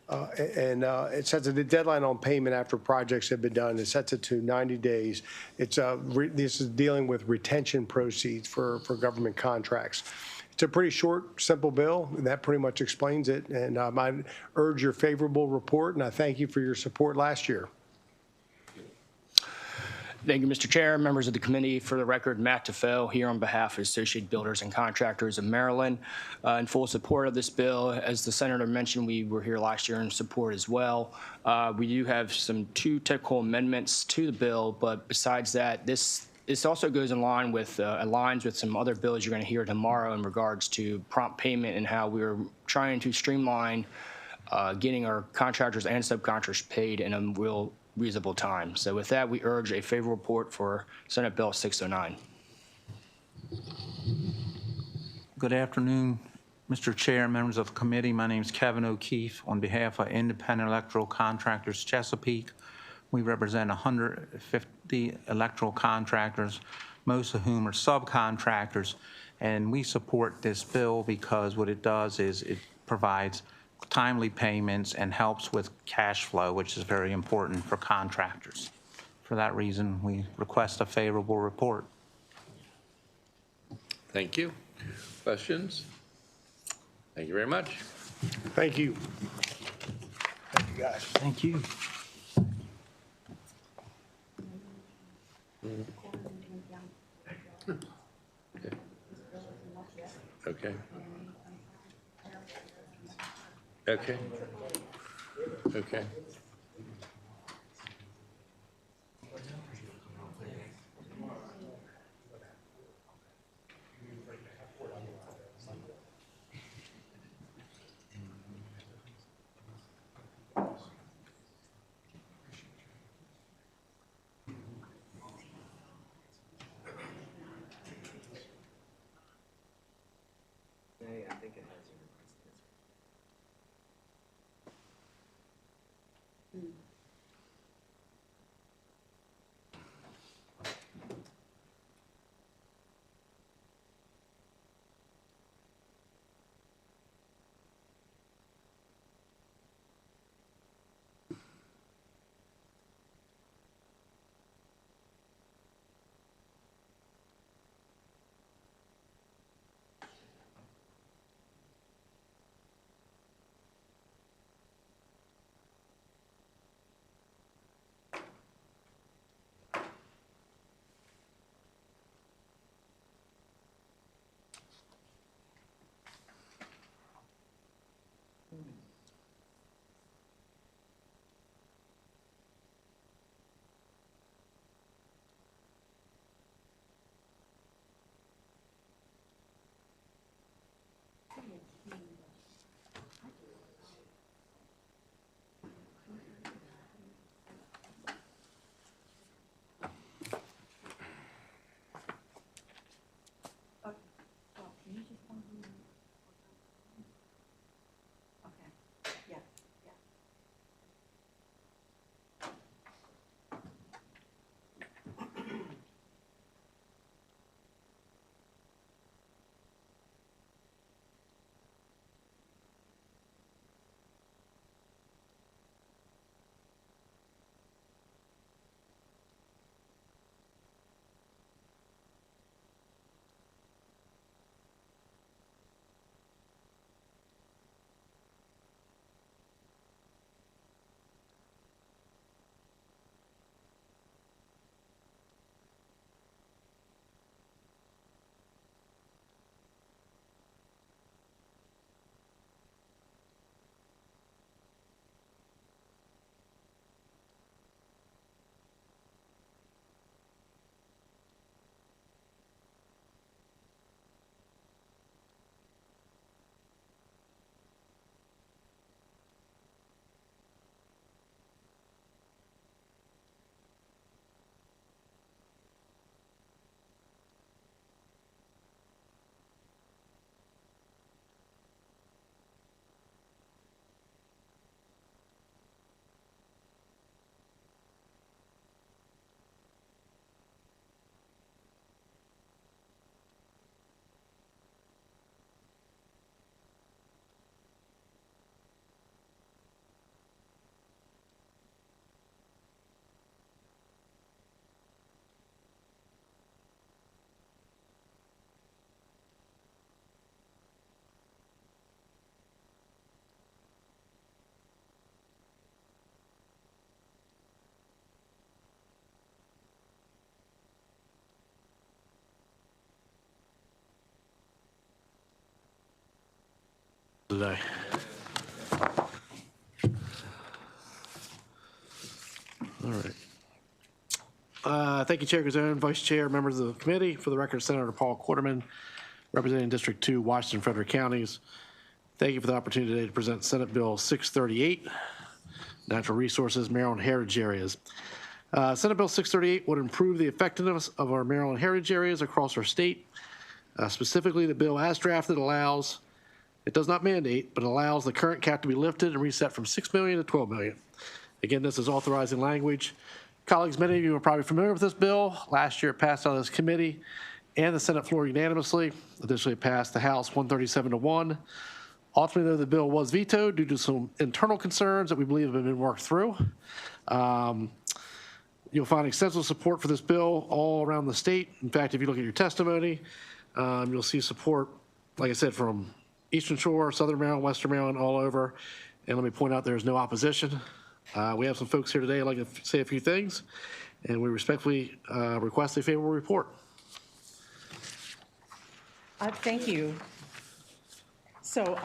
It sets a deadline on payment after projects have been done. It sets it to 90 days. This is dealing with retention proceeds for government contracts. It's a pretty short, simple bill, and that pretty much explains it. And I urge your favorable report, and I thank you for your support last year. Thank you, Mr. Chair, members of the committee. For the record, Matt Tefel here on behalf of Associated Builders and Contractors of Maryland, in full support of this bill. As the senator mentioned, we were here last year in support as well. We do have two technical amendments to the bill, but besides that, this also goes in line with aligns with some other bills you're going to hear tomorrow in regards to prompt payment and how we're trying to streamline getting our contractors and subcontractors paid in a real reasonable time. So with that, we urge a favorable report for Senate Bill 609. Good afternoon, Mr. Chair, members of the committee. My name is Kevin O'Keefe on behalf of Independent Electrical Contractors Chesapeake. We represent 150 electrical contractors, most of whom are subcontractors, and we support this bill because what it does is it provides timely payments and helps with cash flow, which is very important for contractors. For that reason, we request a favorable report. Thank you. Questions? Thank you very much. Thank you. Thank you, guys. Thank you. Okay. Okay. Okay. I think it has. today. All right. Thank you, Chair Gazone, Vice Chair, members of the committee. For the record, Senator Paul Quarterman, representing District 2, Washington, Frederick counties. Thank you for the opportunity today to present Senate Bill 638, Natural Resources, Maryland Heritage Areas. Senate Bill 638 would improve the effectiveness of our Maryland heritage areas across our state. Specifically, the bill as drafted allows, it does not mandate, but allows the current cap to be lifted and reset from $6 million to $12 million. Again, this is authorizing language. Colleagues, many of you are probably familiar with this bill. Last year, it passed out of this committee and the Senate floor unanimously. Additionally, it passed the House 137-1. Ultimately, though, the bill was vetoed due to some internal concerns that we believe have been worked through. You'll find extensive support for this bill all around the state. In fact, if you look at your testimony, you'll see support, like I said, from Eastern Shore, Southern Maryland, Western Maryland, all over. And let me point out there's no opposition. We have some folks here today I'd like to say a few things, and we respectfully request a favorable report. Thank you. So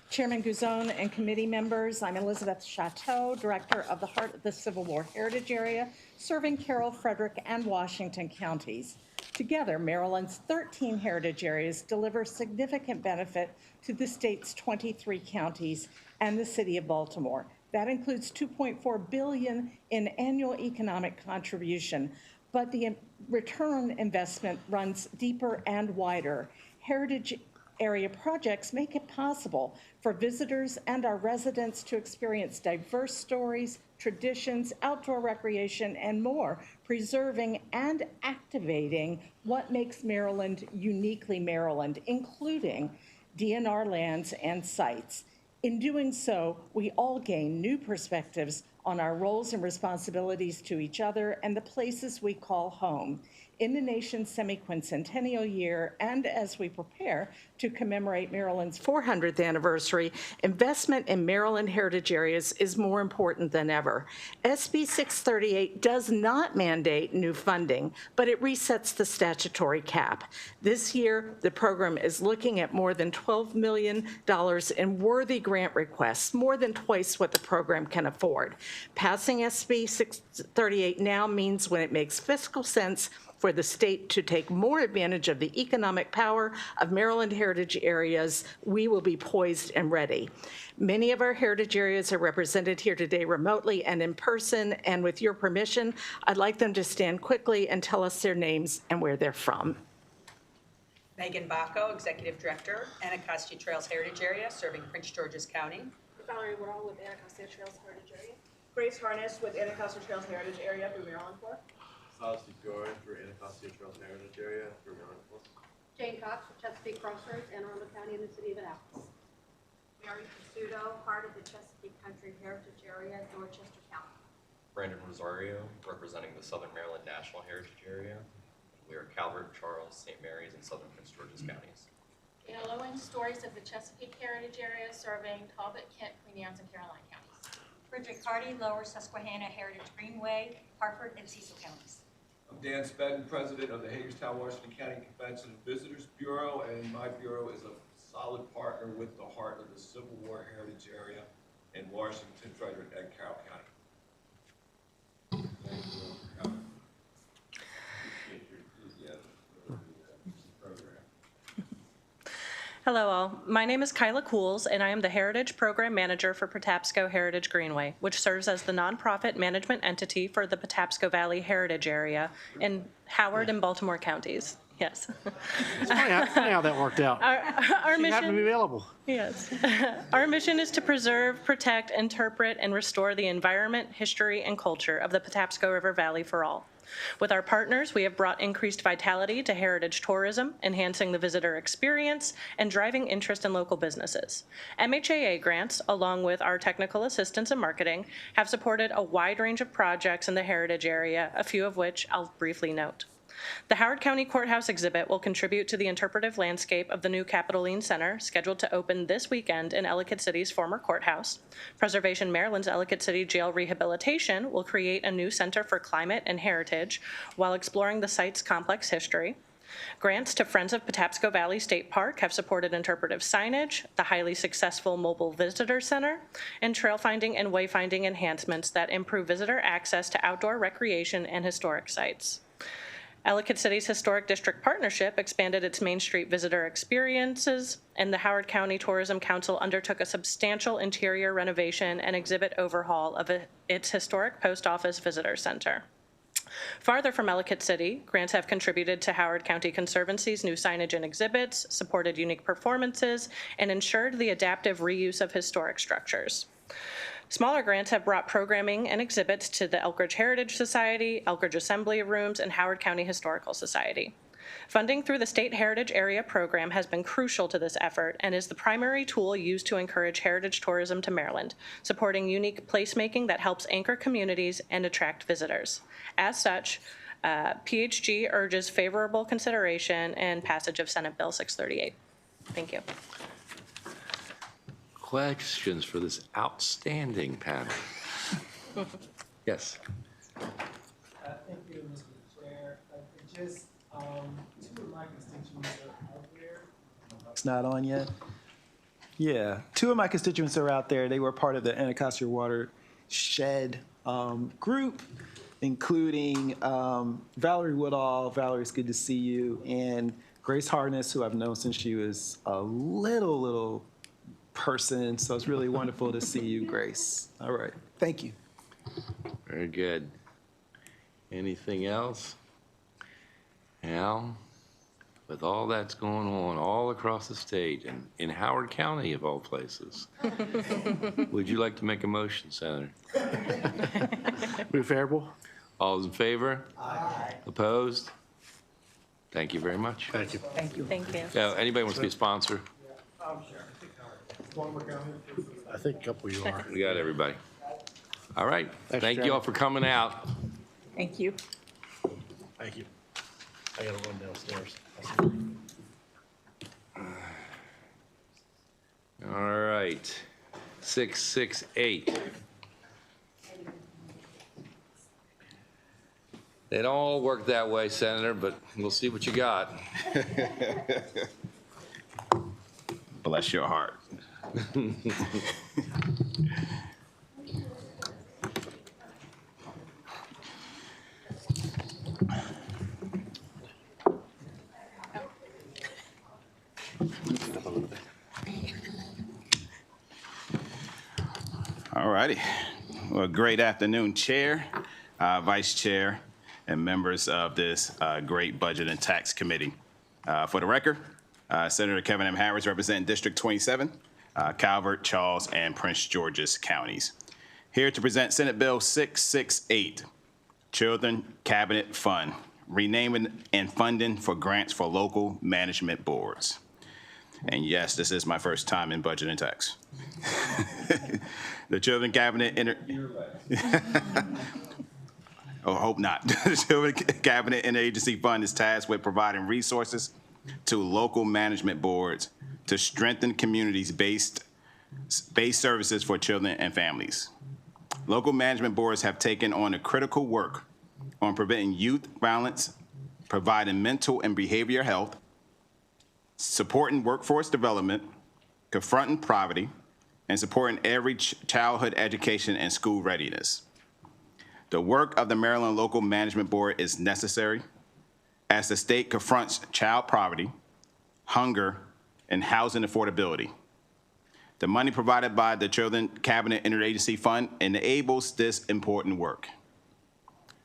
Chairman Guzon and committee members, I'm Elizabeth Chateau, Director of the Heart of the Civil War Heritage Area, serving Carroll, Frederick, and Washington counties. Together, Maryland's 13 heritage areas deliver significant benefit to the state's 23 counties and the city of Baltimore. That includes $2.4 billion in annual economic contribution, but the return on investment runs deeper and wider. Heritage area projects make it possible for visitors and our residents to experience diverse stories, traditions, outdoor recreation, and more, preserving and activating what makes Maryland uniquely Maryland, including DNR lands and sites. In doing so, we all gain new perspectives on our roles and responsibilities to each other and the places we call home. In the nation's semi-quincentennial year, and as we prepare to commemorate Maryland's 400th anniversary, investment in Maryland heritage areas is more important than ever. SB 638 does not mandate new funding, but it resets the statutory cap. This year, the program is looking at more than $12 million in worthy grant requests, more than twice what the program can afford. Passing SB 638 now means when it makes fiscal sense for the state to take more advantage of the economic power of Maryland heritage areas, we will be poised and ready. Many of our heritage areas are represented here today remotely and in person, and with your permission, I'd like them to stand quickly and tell us their names and where they're from. Megan Bacco, Executive Director, Anacostia Trails Heritage Area, serving Prince George's County. Valerie Worrell with Anacostia Trails Heritage Area. Grace Harness with Anacostia Trails Heritage Area through Maryland Corps. Celeste Fiore for Anacostia Trails Heritage Area through Maryland Corps. Jane Cox with Chesapeake Crossroads, Anne Arundel County, and the City of Annapolis. Mary Pizzuto, Heart of the Chesapeake Country Heritage Area, Dorchester County. Brandon Rosario, representing the Southern Maryland National Heritage Area. We are Calvert, Charles, St. Mary's, and Southern Prince George's counties. Dana Lowen, Stories of the Chesapeake Heritage Area, serving Talbot, Kent, Queen Anne's, and Caroline counties. Bridget Carty, Lower Susquehanna Heritage Greenway, Hartford, and Cecil counties. I'm Dan Spedden, President of the Hagerstown, Washington County Convention and Visitors Bureau, and my bureau is a solid partner with the Heart of the Civil War Heritage Area in Washington, Frederick, and Carroll County. Thank you for coming. Appreciate your enthusiasm for the program. Hello all, my name is Kyla Cools and I am the Heritage Program Manager for Patapsco Heritage Greenway, which serves as the nonprofit management entity for the Patapsco Valley Heritage Area in Howard and Baltimore counties. Yes. It's funny how that worked out. Our She mission, happened to be available. Yes. Our mission is to preserve, protect, interpret, and restore the environment, history, and culture of the Patapsco River Valley for all. With our partners, we have brought increased vitality to heritage tourism, enhancing the visitor experience and driving interest in local businesses. MHAA grants, along with our technical assistance and marketing, have supported a wide range of projects in the heritage area, a few of which I'll briefly note. The Howard County Courthouse exhibit will contribute to the interpretive landscape of the new Capitoline Center, scheduled to open this weekend in Ellicott City's former courthouse. Preservation Maryland's Ellicott City Jail Rehabilitation will create a new center for climate and heritage while exploring the site's complex history. Grants to Friends of Patapsco Valley State Park have supported interpretive signage, the highly successful mobile visitor center, and trail finding and wayfinding enhancements that improve visitor access to outdoor recreation and historic sites. Ellicott City's Historic District Partnership expanded its Main Street visitor experiences, and the Howard County Tourism Council undertook a substantial interior renovation and exhibit overhaul of its historic post office visitor center. Farther from Ellicott City, grants have contributed to Howard County Conservancy's new signage and exhibits, supported unique performances, and ensured the adaptive reuse of historic structures. Smaller grants have brought programming and exhibits to the Elkridge Heritage Society, Elkridge Assembly Rooms, and Howard County Historical Society. Funding through the State Heritage Area Program has been crucial to this effort and is the primary tool used to encourage heritage tourism to Maryland, supporting unique placemaking that helps anchor communities and attract visitors. As such, PHG urges favorable consideration and passage of Senate Bill 638. Thank you. Questions for this outstanding panel? Yes. Thank you, Mr. Chair. Just two of my constituents are out there. It's not on yet. Yeah, two of my constituents are out there. They were part of the Anacostia Watershed group, including Valerie Woodall. Valerie, it's good to see you. And Grace Harness, who I've known since she was a little person. So it's really wonderful to see you, Grace. All right. Thank you. Very good. Anything else? Al, with all that's going on all across the state and in Howard County of all places, would you like to make a motion, Senator? Move favorable. All those in favor? Aye. Opposed? Thank you very much. Thank you. Thank you. Thank you. Now, anybody wants to be a sponsor? I think a couple you are. We got everybody. All right. Thanks, Thank you Chairman. all for coming out. Thank you. Thank you. I gotta run downstairs. All right. 668. It don't all work that way, Senator, but we'll see what you got. Bless your heart. All righty. Well, great afternoon, Chair, Vice Chair, and members of this great Budget and Tax Committee. For the record, Senator Kevin M. Harris representing District 27, Calvert, Charles, and Prince George's counties. Here to present Senate Bill 668, Children Cabinet Fund, renaming and funding for grants for local management boards. And yes, this is my first time in Budget and Tax. The Children Cabinet I hope not. The Children Cabinet Interagency Fund is tasked with providing resources to local management boards to strengthen communities-based services for children and families. Local management boards have taken on a critical work on preventing youth violence, providing mental and behavioral health, supporting workforce development, confronting poverty, and supporting every childhood education and school readiness. The work of the Maryland Local Management Board is necessary as the state confronts child poverty, hunger, and housing affordability. The money provided by the Children Cabinet Interagency Fund enables this important work.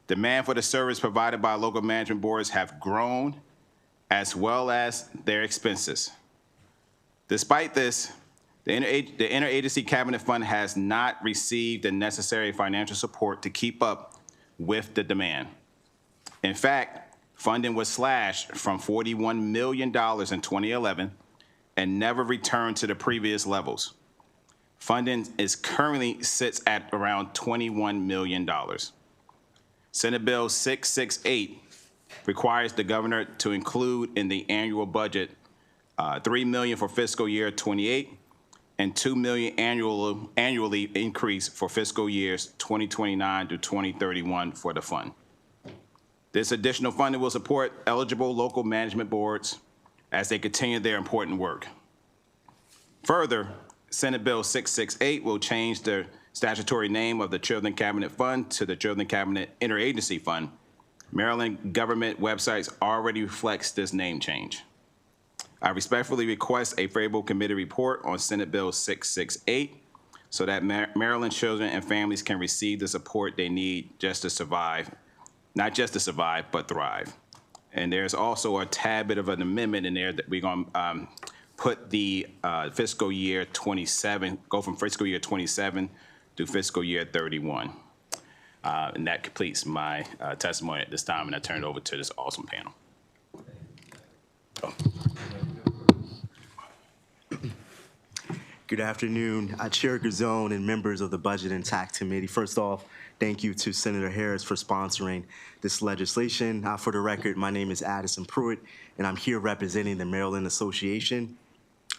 Demand for the service provided by local management boards have grown, as well as their expenses. Despite this, the Interagency Cabinet Fund has not received the necessary financial support to keep up with the demand. In fact, funding was slashed from $41 million in 2011 and never returned to the previous levels. Funding currently sits at around $21 million. Senate Bill 668 requires the governor to include in the annual budget $3 million for fiscal year 28 and $2 million annually increase for fiscal years 2029 to 2031 for the fund. This additional funding will support eligible local management boards as they continue their important work. Further, Senate Bill 668 will change the statutory name of the Children Cabinet Fund to the Children Cabinet Interagency Fund. Maryland government websites already reflects this name change. I respectfully request a favorable committee report on Senate Bill 668 so that Maryland children and families can receive the support they need just to survive, not just to survive, but thrive. And there's also a tad bit of an amendment in there that we're going to put the fiscal year 27, go from fiscal year 27 to fiscal year 31. And that completes my testimony at this time, and I turn it over to this awesome panel. Good afternoon, Chair Guzone and members of the Budget and Tax Committee. First off, thank you to Senator Harris for sponsoring this legislation. For the record, my name is Addison Pruitt, and I'm here representing the Maryland Association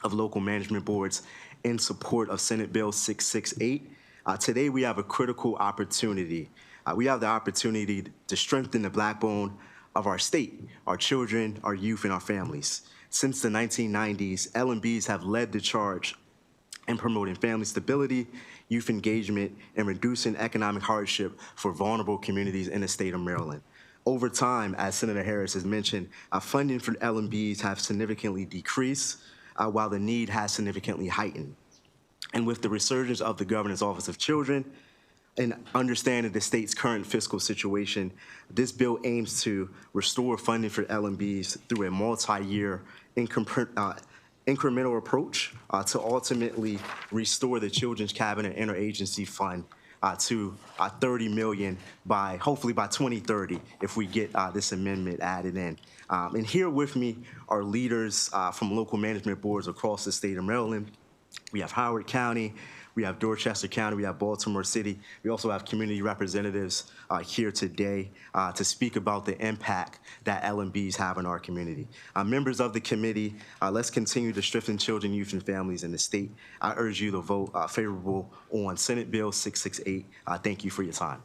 of Local Management Boards in support of Senate Bill 668. Today, we have a critical opportunity. We have the opportunity to strengthen the backbone of our state, our children, our youth, and our families. Since the 1990s, LMBs have led the charge in promoting family stability, youth engagement, and reducing economic hardship for vulnerable communities in the state of Maryland. Over time, as Senator Harris has mentioned, funding for LMBs have significantly decreased, while the need has significantly heightened. And with the resurgence of the Governor's Office of Children and understanding the state's current fiscal situation, this bill aims to restore funding for LMBs through a multi-year incremental approach to ultimately restore the Children's Cabinet Interagency Fund to $30 million hopefully by 2030 if we get this amendment added in. And here with me are leaders from local management boards across the state of Maryland. We have Howard County, we have Dorchester County, we have Baltimore City. We also have community representatives here today to speak about the impact that LMBs have in our community. Members of the committee, let's continue to strengthen children, youth, and families in the state. I urge you to vote favorable on Senate Bill 668. Thank you for your time.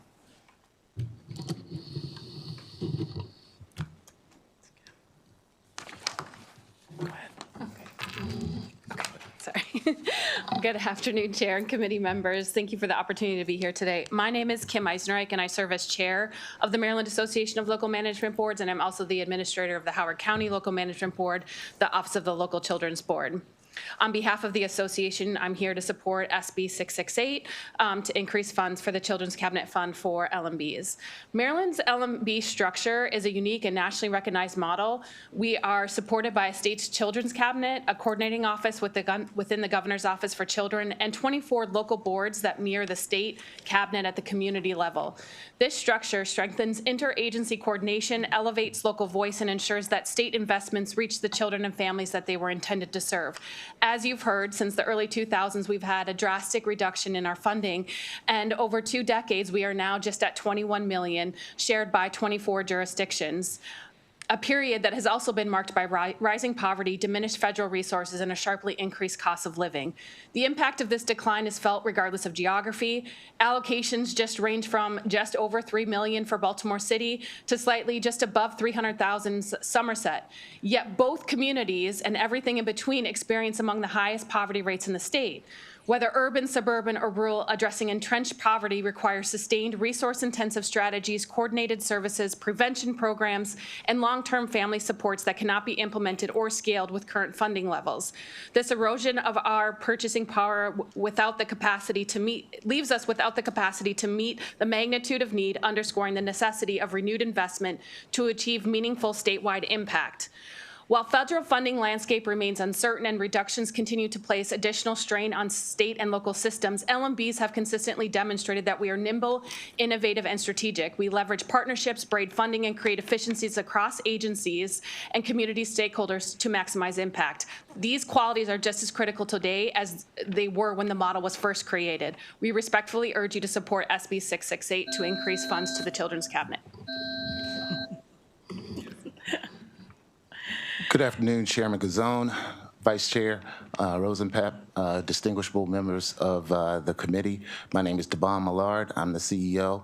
Sorry. Good afternoon, Chair and committee members. Thank you for the opportunity to be here today. My name is Kim Eisenreich, and I serve as chair of the Maryland Association of Local Management Boards, and I'm also the administrator of the Howard County Local Management Board, the Office of the Local Children's Board. On behalf of the association, I'm here to support SB 668 to increase funds for the Children's Cabinet Fund for LMBs. Maryland's LMB structure is a unique and nationally recognized model. We are supported by a state's Children's Cabinet, a coordinating office within the Governor's Office for Children, and 24 local boards that mirror the state cabinet at the community level. This structure strengthens interagency coordination, elevates local voice, and ensures that state investments reach the children and families that they were intended to serve. As you've heard, since the early 2000s, we've had a drastic reduction in our funding, and over 2 decades, we are now just at $21 million, shared by 24 jurisdictions. A period that has also been marked by rising poverty, diminished federal resources, and a sharply increased cost of living. The impact of this decline is felt regardless of geography. Allocations just range from just over $3 million for Baltimore City to slightly just above $300,000 Somerset. Yet both communities and everything in between experience among the highest poverty rates in the state. Whether urban, suburban, or rural, addressing entrenched poverty requires sustained resource-intensive strategies, coordinated services, prevention programs, and long-term family supports that cannot be implemented or scaled with current funding levels. This erosion of our purchasing power without the capacity to leaves us without the capacity to meet the magnitude of need, underscoring the necessity of renewed investment to achieve meaningful statewide impact. While federal funding landscape remains uncertain and reductions continue to place additional strain on state and local systems, LMBs have consistently demonstrated that we are nimble, innovative, and strategic. We leverage partnerships, braid funding, and create efficiencies across agencies and community stakeholders to maximize impact. These qualities are just as critical today as they were when the model was first created. We respectfully urge you to support SB 668 to increase funds to the Children's Cabinet. Good afternoon, Chairman Guzone, Vice Chair Rosenpep, distinguishable members of the committee. My name is Devon Millard. I'm the CEO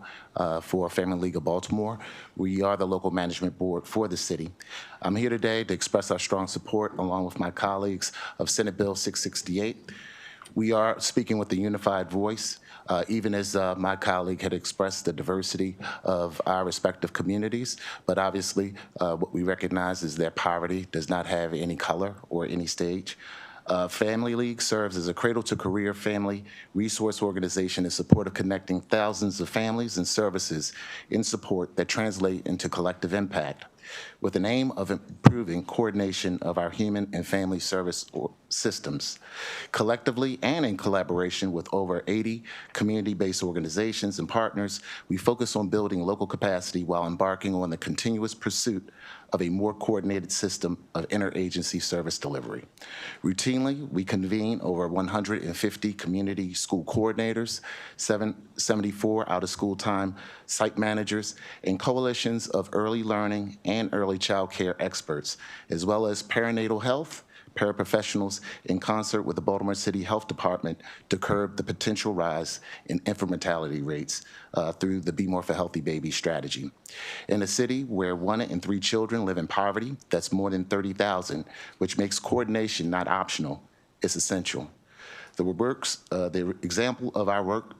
for Family League of Baltimore. We are the local management board for the city. I'm here today to express our strong support along with my colleagues of Senate Bill 668. We are speaking with a unified voice, even as my colleague had expressed the diversity of our respective communities. But obviously, what we recognize is that poverty does not have any color or any stage. Family League serves as a cradle-to-career family resource organization in support of connecting thousands of families and services in support that translate into collective impact, with an aim of improving coordination of our human and family service systems. Collectively and in collaboration with over 80 community-based organizations and partners, we focus on building local capacity while embarking on the continuous pursuit of a more coordinated system of interagency service delivery. Routinely, we convene over 150 community school coordinators, 74 out-of-school time site managers, and coalitions of early learning and early child care experts, as well as perinatal health, paraprofessionals in concert with the Baltimore City Health Department to curb the potential rise in infant mortality rates through the Be More for Healthy Babies strategy. In a city where 1 in 3 children live in poverty, that's more than 30,000, which makes coordination not optional, it's essential. The example of our work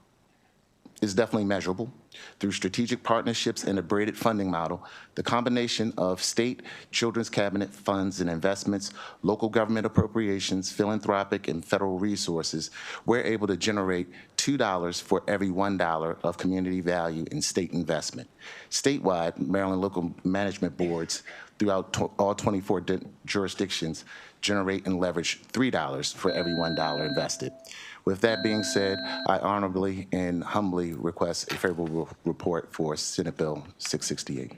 is definitely measurable. Through strategic partnerships and a braided funding model, the combination of state, children's cabinet funds and investments, local government appropriations, philanthropic and federal resources, we're able to generate $2 for every $1 of community value in state investment. Statewide, Maryland local management boards throughout all 24 jurisdictions generate and leverage $3 for every $1 invested. With that being said, I honorably and humbly request a favorable report for Senate Bill 668.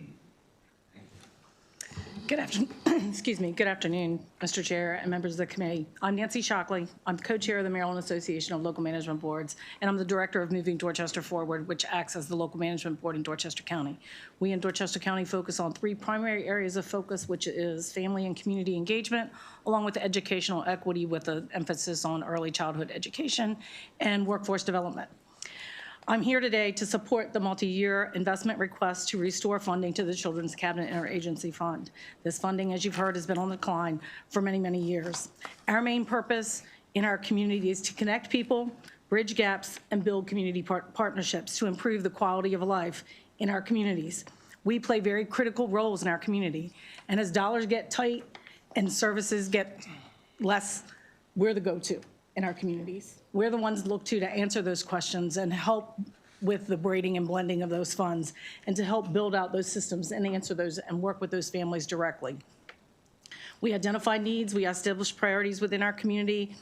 Good afternoon, excuse me. Good afternoon, Mr. Chair and members of the committee. I'm Nancy Shockley. I'm co-chair of the Maryland Association of Local Management Boards, and I'm the director of Moving Dorchester Forward, which acts as the local management board in Dorchester County. We in Dorchester County focus on 3 primary areas of focus, which is family and community engagement, along with educational equity with an emphasis on early childhood education and workforce development. I'm here today to support the multi-year investment request to restore funding to the Children's Cabinet Interagency Fund. This funding, as you've heard, has been on decline for many, many years. Our main purpose in our community is to connect people, bridge gaps, and build community partnerships to improve the quality of life in our communities. We play very critical roles in our community, and as dollars get tight and services get less, we're the go-to in our communities. We're the ones look to answer those questions and help with the braiding and blending of those funds and to help build out those systems and answer those and work with those families directly. We identify needs, we establish priorities within our community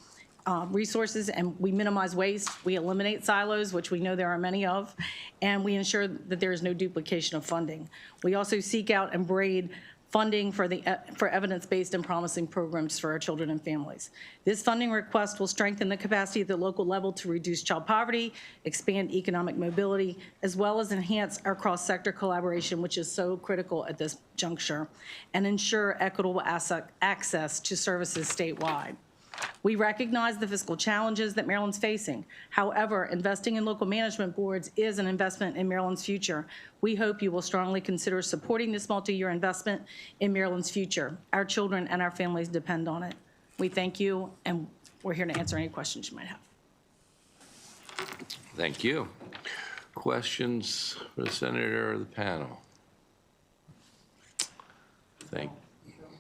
resources, and we minimize waste. We eliminate silos, which we know there are many of, and we ensure that there is no duplication of funding. We also seek out and braid funding for evidence-based and promising programs for our children and families. This funding request will strengthen the capacity at the local level to reduce child poverty, expand economic mobility, as well as enhance our cross-sector collaboration, which is so critical at this juncture, and ensure equitable access to services statewide. We recognize the fiscal challenges that Maryland's facing. However, investing in local management boards is an investment in Maryland's future. We hope you will strongly consider supporting this multi-year investment in Maryland's future. Our children and our families depend on it. We thank you, and we're here to answer any questions you might have. Thank you. Questions for the senator or the panel?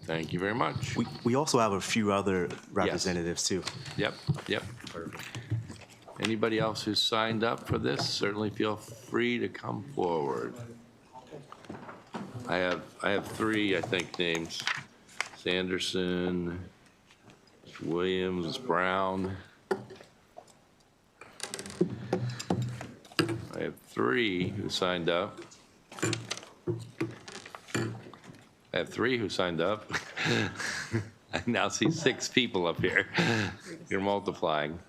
Thank you very much. We also have a few other representatives too. Yep. Anybody else who's signed up for this, certainly feel free to come forward. I have 3, I think, names. Sanderson, Williams, Brown. I have 3 who signed up. I have 3 who signed up. I now see 6 people up here. You're multiplying.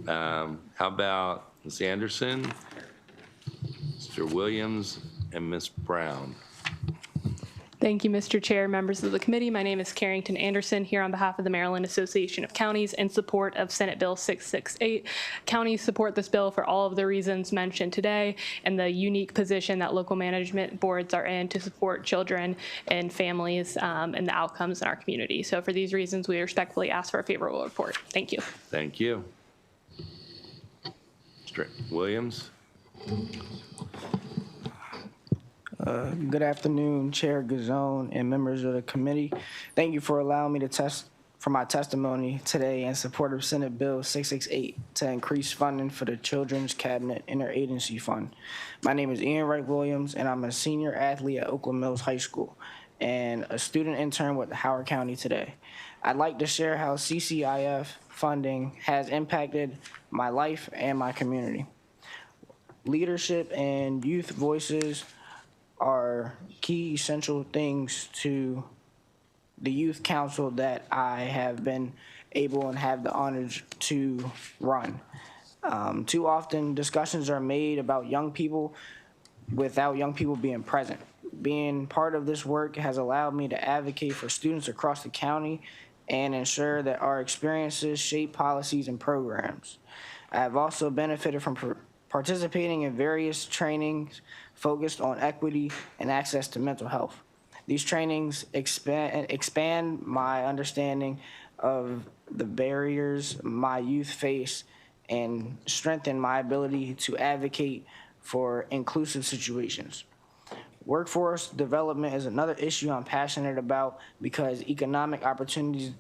How about Ms. Anderson, Mr. Williams, and Ms. Brown? Thank you, Mr. Chair, members of the committee. My name is Carrington Anderson, here on behalf of the Maryland Association of Counties in support of Senate Bill 668. Counties support this bill for all of the reasons mentioned today and the unique position that local management boards are in to support children and families and the outcomes in our community. So for these reasons, we respectfully ask for a favorable report. Thank you. Thank you. Mr. Williams? Good afternoon, Chair Guzone and members of the committee. Thank you for allowing me to for my testimony today in support of Senate Bill 668 to increase funding for the Children's Cabinet Interagency Fund. My name is Ian Wright Williams, and I'm a senior athlete at Oakland Mills High School and a student intern with Howard County today. I'd like to share how CCIF funding has impacted my life and my community. Leadership and youth voices are key essential things to the youth council that I have been able and have the honor to run. Too often discussions are made about young people without young people being present. Being part of this work has allowed me to advocate for students across the county and ensure that our experiences shape policies and programs. I have also benefited from participating in various trainings focused on equity and access to mental health. These trainings expand my understanding of the barriers my youth face and strengthen my ability to advocate for inclusive situations. Workforce development is another issue I'm passionate about because economic opportunity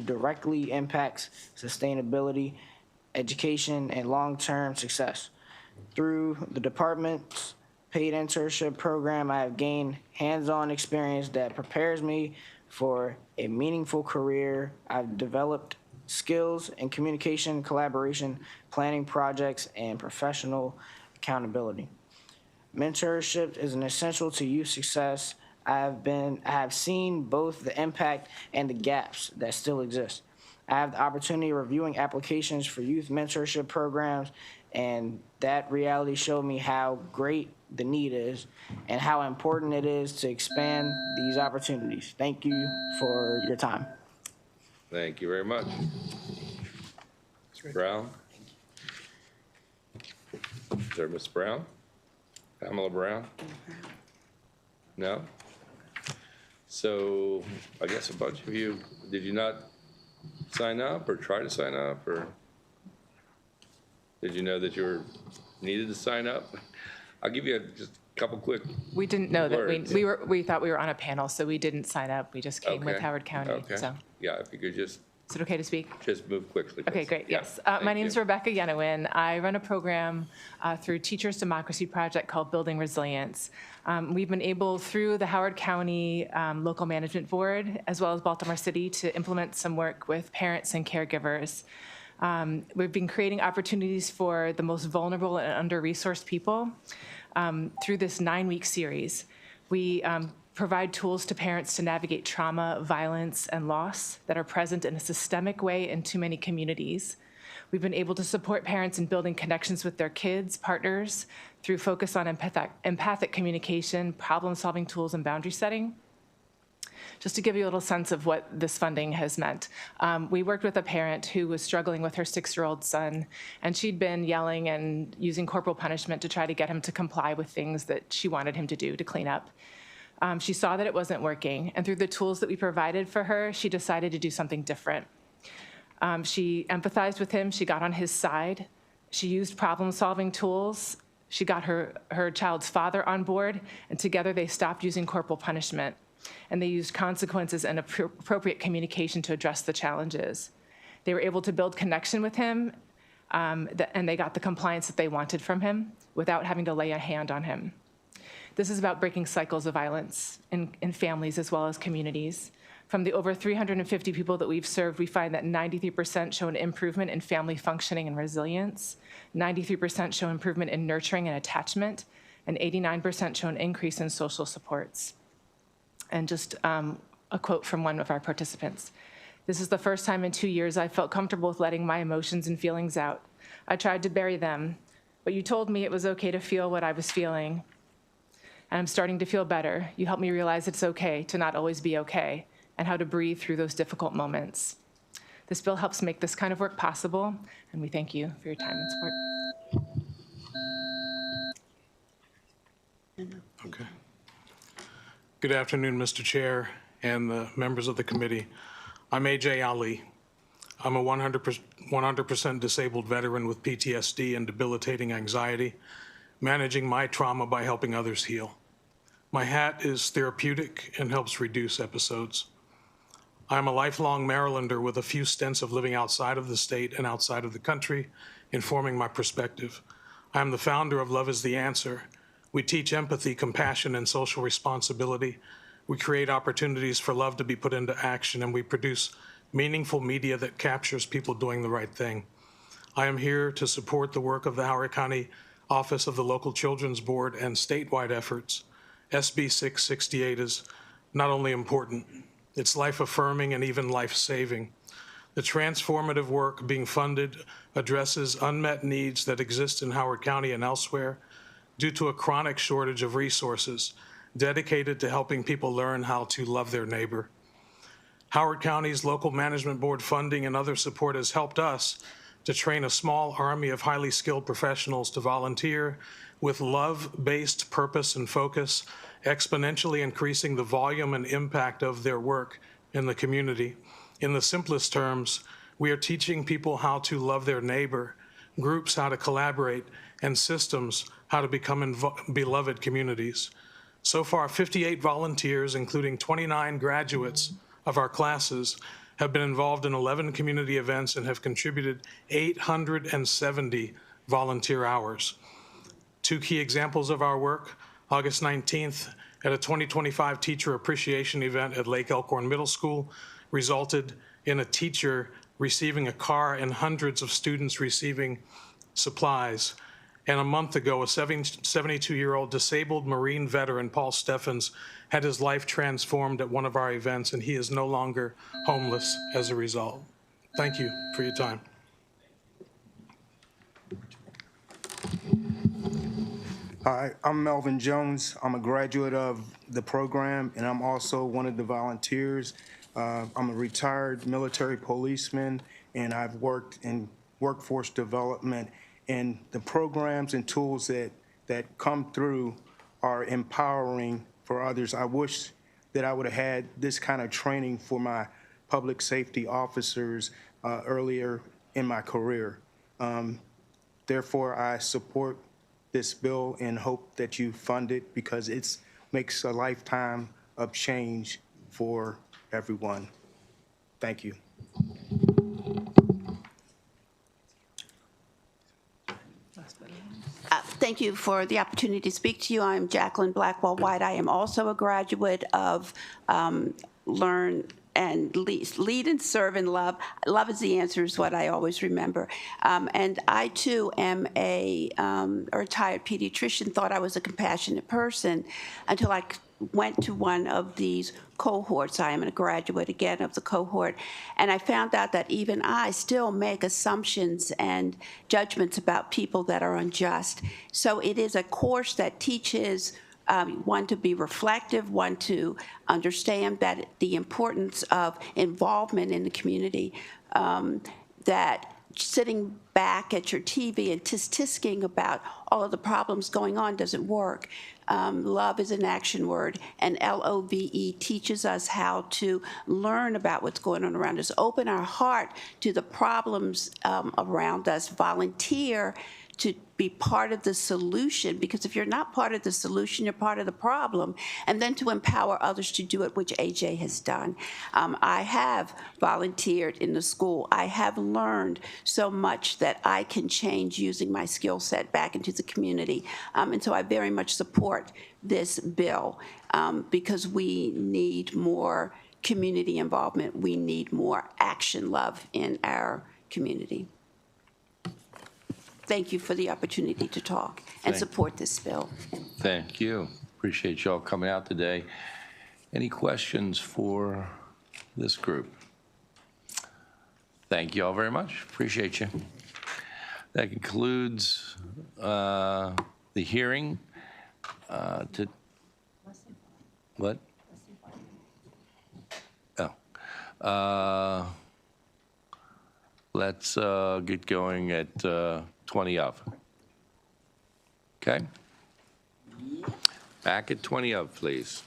directly impacts sustainability, education, and long-term success. Through the department's paid internship program, I have gained hands-on experience that prepares me for a meaningful career. I've developed skills in communication, collaboration, planning projects, and professional accountability. Mentorship is an essential to youth success. I have seen both the impact and the gaps that still exist. I have the opportunity of reviewing applications for youth mentorship programs, and that reality showed me how great the need is and how important it is to expand these opportunities. Thank you for your time. Thank you very much. Ms. Brown? Is there Ms. Brown? Pamela Brown? No? So I guess a bunch of you, did you not sign up or try to sign up, or did you know that you were needed to sign up? I'll give you just a couple quick We didn't know that words. we thought we were on a panel, so we didn't sign up. We just came with Okay. Howard County. Okay. So Yeah, if you could just is it okay to speak? move quickly. Okay, please. great. Yeah, Yes. thank My name is you. Rebecca Yenowin. I run a program through Teachers Democracy Project called Building Resilience. We've been able, through the Howard County Local Management Board, as well as Baltimore City, to implement some work with parents and caregivers. We've been creating opportunities for the most vulnerable and under-resourced people through this 9-week series. We provide tools to parents to navigate trauma, violence, and loss that are present in a systemic way in too many communities. We've been able to support parents in building connections with their kids, partners, through focus on empathic communication, problem-solving tools, and boundary setting. Just to give you a little sense of what this funding has meant, we worked with a parent who was struggling with her 6-year-old son, and she'd been yelling and using corporal punishment to try to get him to comply with things that she wanted him to do to clean up. She saw that it wasn't working, and through the tools that we provided for her, she decided to do something different. She empathized with him, she got on his side, she used problem-solving tools, she got her child's father on board, and together they stopped using corporal punishment. And they used consequences and appropriate communication to address the challenges. They were able to build connection with him, and they got the compliance that they wanted from him without having to lay a hand on him. This is about breaking cycles of violence in families as well as communities. From the over 350 people that we've served, we find that 93% show an improvement in family functioning and resilience, 93% show improvement in nurturing and attachment, and 89% show an increase in social supports. And just a quote from one of our participants. "This is the first time in 2 years I felt comfortable with letting my emotions and feelings out. I tried to bury them, but you told me it was okay to feel what I was feeling. and I'm starting to feel better. You helped me realize it's okay to not always be okay and how to breathe through those difficult moments. This bill helps make this kind of work possible, and we thank you for your time and support. Okay. Good afternoon, Mr. Chair and the members of the committee. I'm AJ Ali. I'm a 100% disabled veteran with PTSD and debilitating anxiety, managing my trauma by helping others heal. My hat is therapeutic and helps reduce episodes. I'm a lifelong Marylander with a few stints of living outside of the state and outside of the country, informing my perspective. I am the founder of Love is the Answer. We teach empathy, compassion, and social responsibility. We create opportunities for love to be put into action, and we produce meaningful media that captures people doing the right thing. I am here to support the work of the Howard County Office of the Local Children's Board and statewide efforts. SB 668 is not only important, it's life-affirming and even life-saving. The transformative work being funded addresses unmet needs that exist in Howard County and elsewhere due to a chronic shortage of resources dedicated to helping people learn how to love their neighbor. Howard County's local management board funding and other support has helped us to train a small army of highly skilled professionals to volunteer with love-based purpose and focus, exponentially increasing the volume and impact of their work in the community. In the simplest terms, we are teaching people how to love their neighbor, groups how to collaborate, and systems how to become beloved communities. So far, 58 volunteers, including 29 graduates of our classes, have been involved in 11 community events and have contributed 870 volunteer hours. Two key examples of our work: August 19th at a 2025 teacher appreciation event at Lake Elkhorn Middle School resulted in a teacher receiving a car and hundreds of students receiving supplies. And a month ago, a 72-year-old disabled Marine veteran, Paul Steffens, had his life transformed at one of our events, and he is no longer homeless as a result. Thank you for your time. Hi, I'm Melvin Jones. I'm a graduate of the program, and I'm also one of the volunteers. I'm a retired military policeman, and I've worked in workforce development. And the programs and tools that come through are empowering for others. I wish that I would have had this kind of training for my public safety officers earlier in my career. Therefore, I support this bill and hope that you fund it because it makes a lifetime of change for everyone. Thank you. Thank you for the opportunity to speak to you. I'm Jacqueline Blackwell White. I am also a graduate of Learn and Lead and Serve in Love. Love is the answer is what I always remember. And I, too, am a retired pediatrician, thought I was a compassionate person until I went to one of these cohorts. I am a graduate, again, of the cohort. And I found out that even I still make assumptions and judgments about people that are unjust. So it is a course that teaches one to be reflective, one to understand that the importance of involvement in the community, that sitting back at your TV and tisk-tisking about all of the problems going on doesn't work. Love is an action word, and LOVE teaches us how to learn about what's going on around us, open our heart to the problems around us, volunteer to be part of the solution, because if you're not part of the solution, you're part of the problem, and then to empower others to do it, which AJ has done. I have volunteered in the school. I have learned so much that I can change using my skill set back into the community. And so I very much support this bill because we need more community involvement. We need more action love in our community. Thank you for the opportunity to talk and support this bill. Thank you. Appreciate y'all coming out today. Any questions for this group? Thank you all very much. Appreciate you. That concludes the hearing. What? Oh. Let's get going at 20 of. Okay? Back at 20 of, please.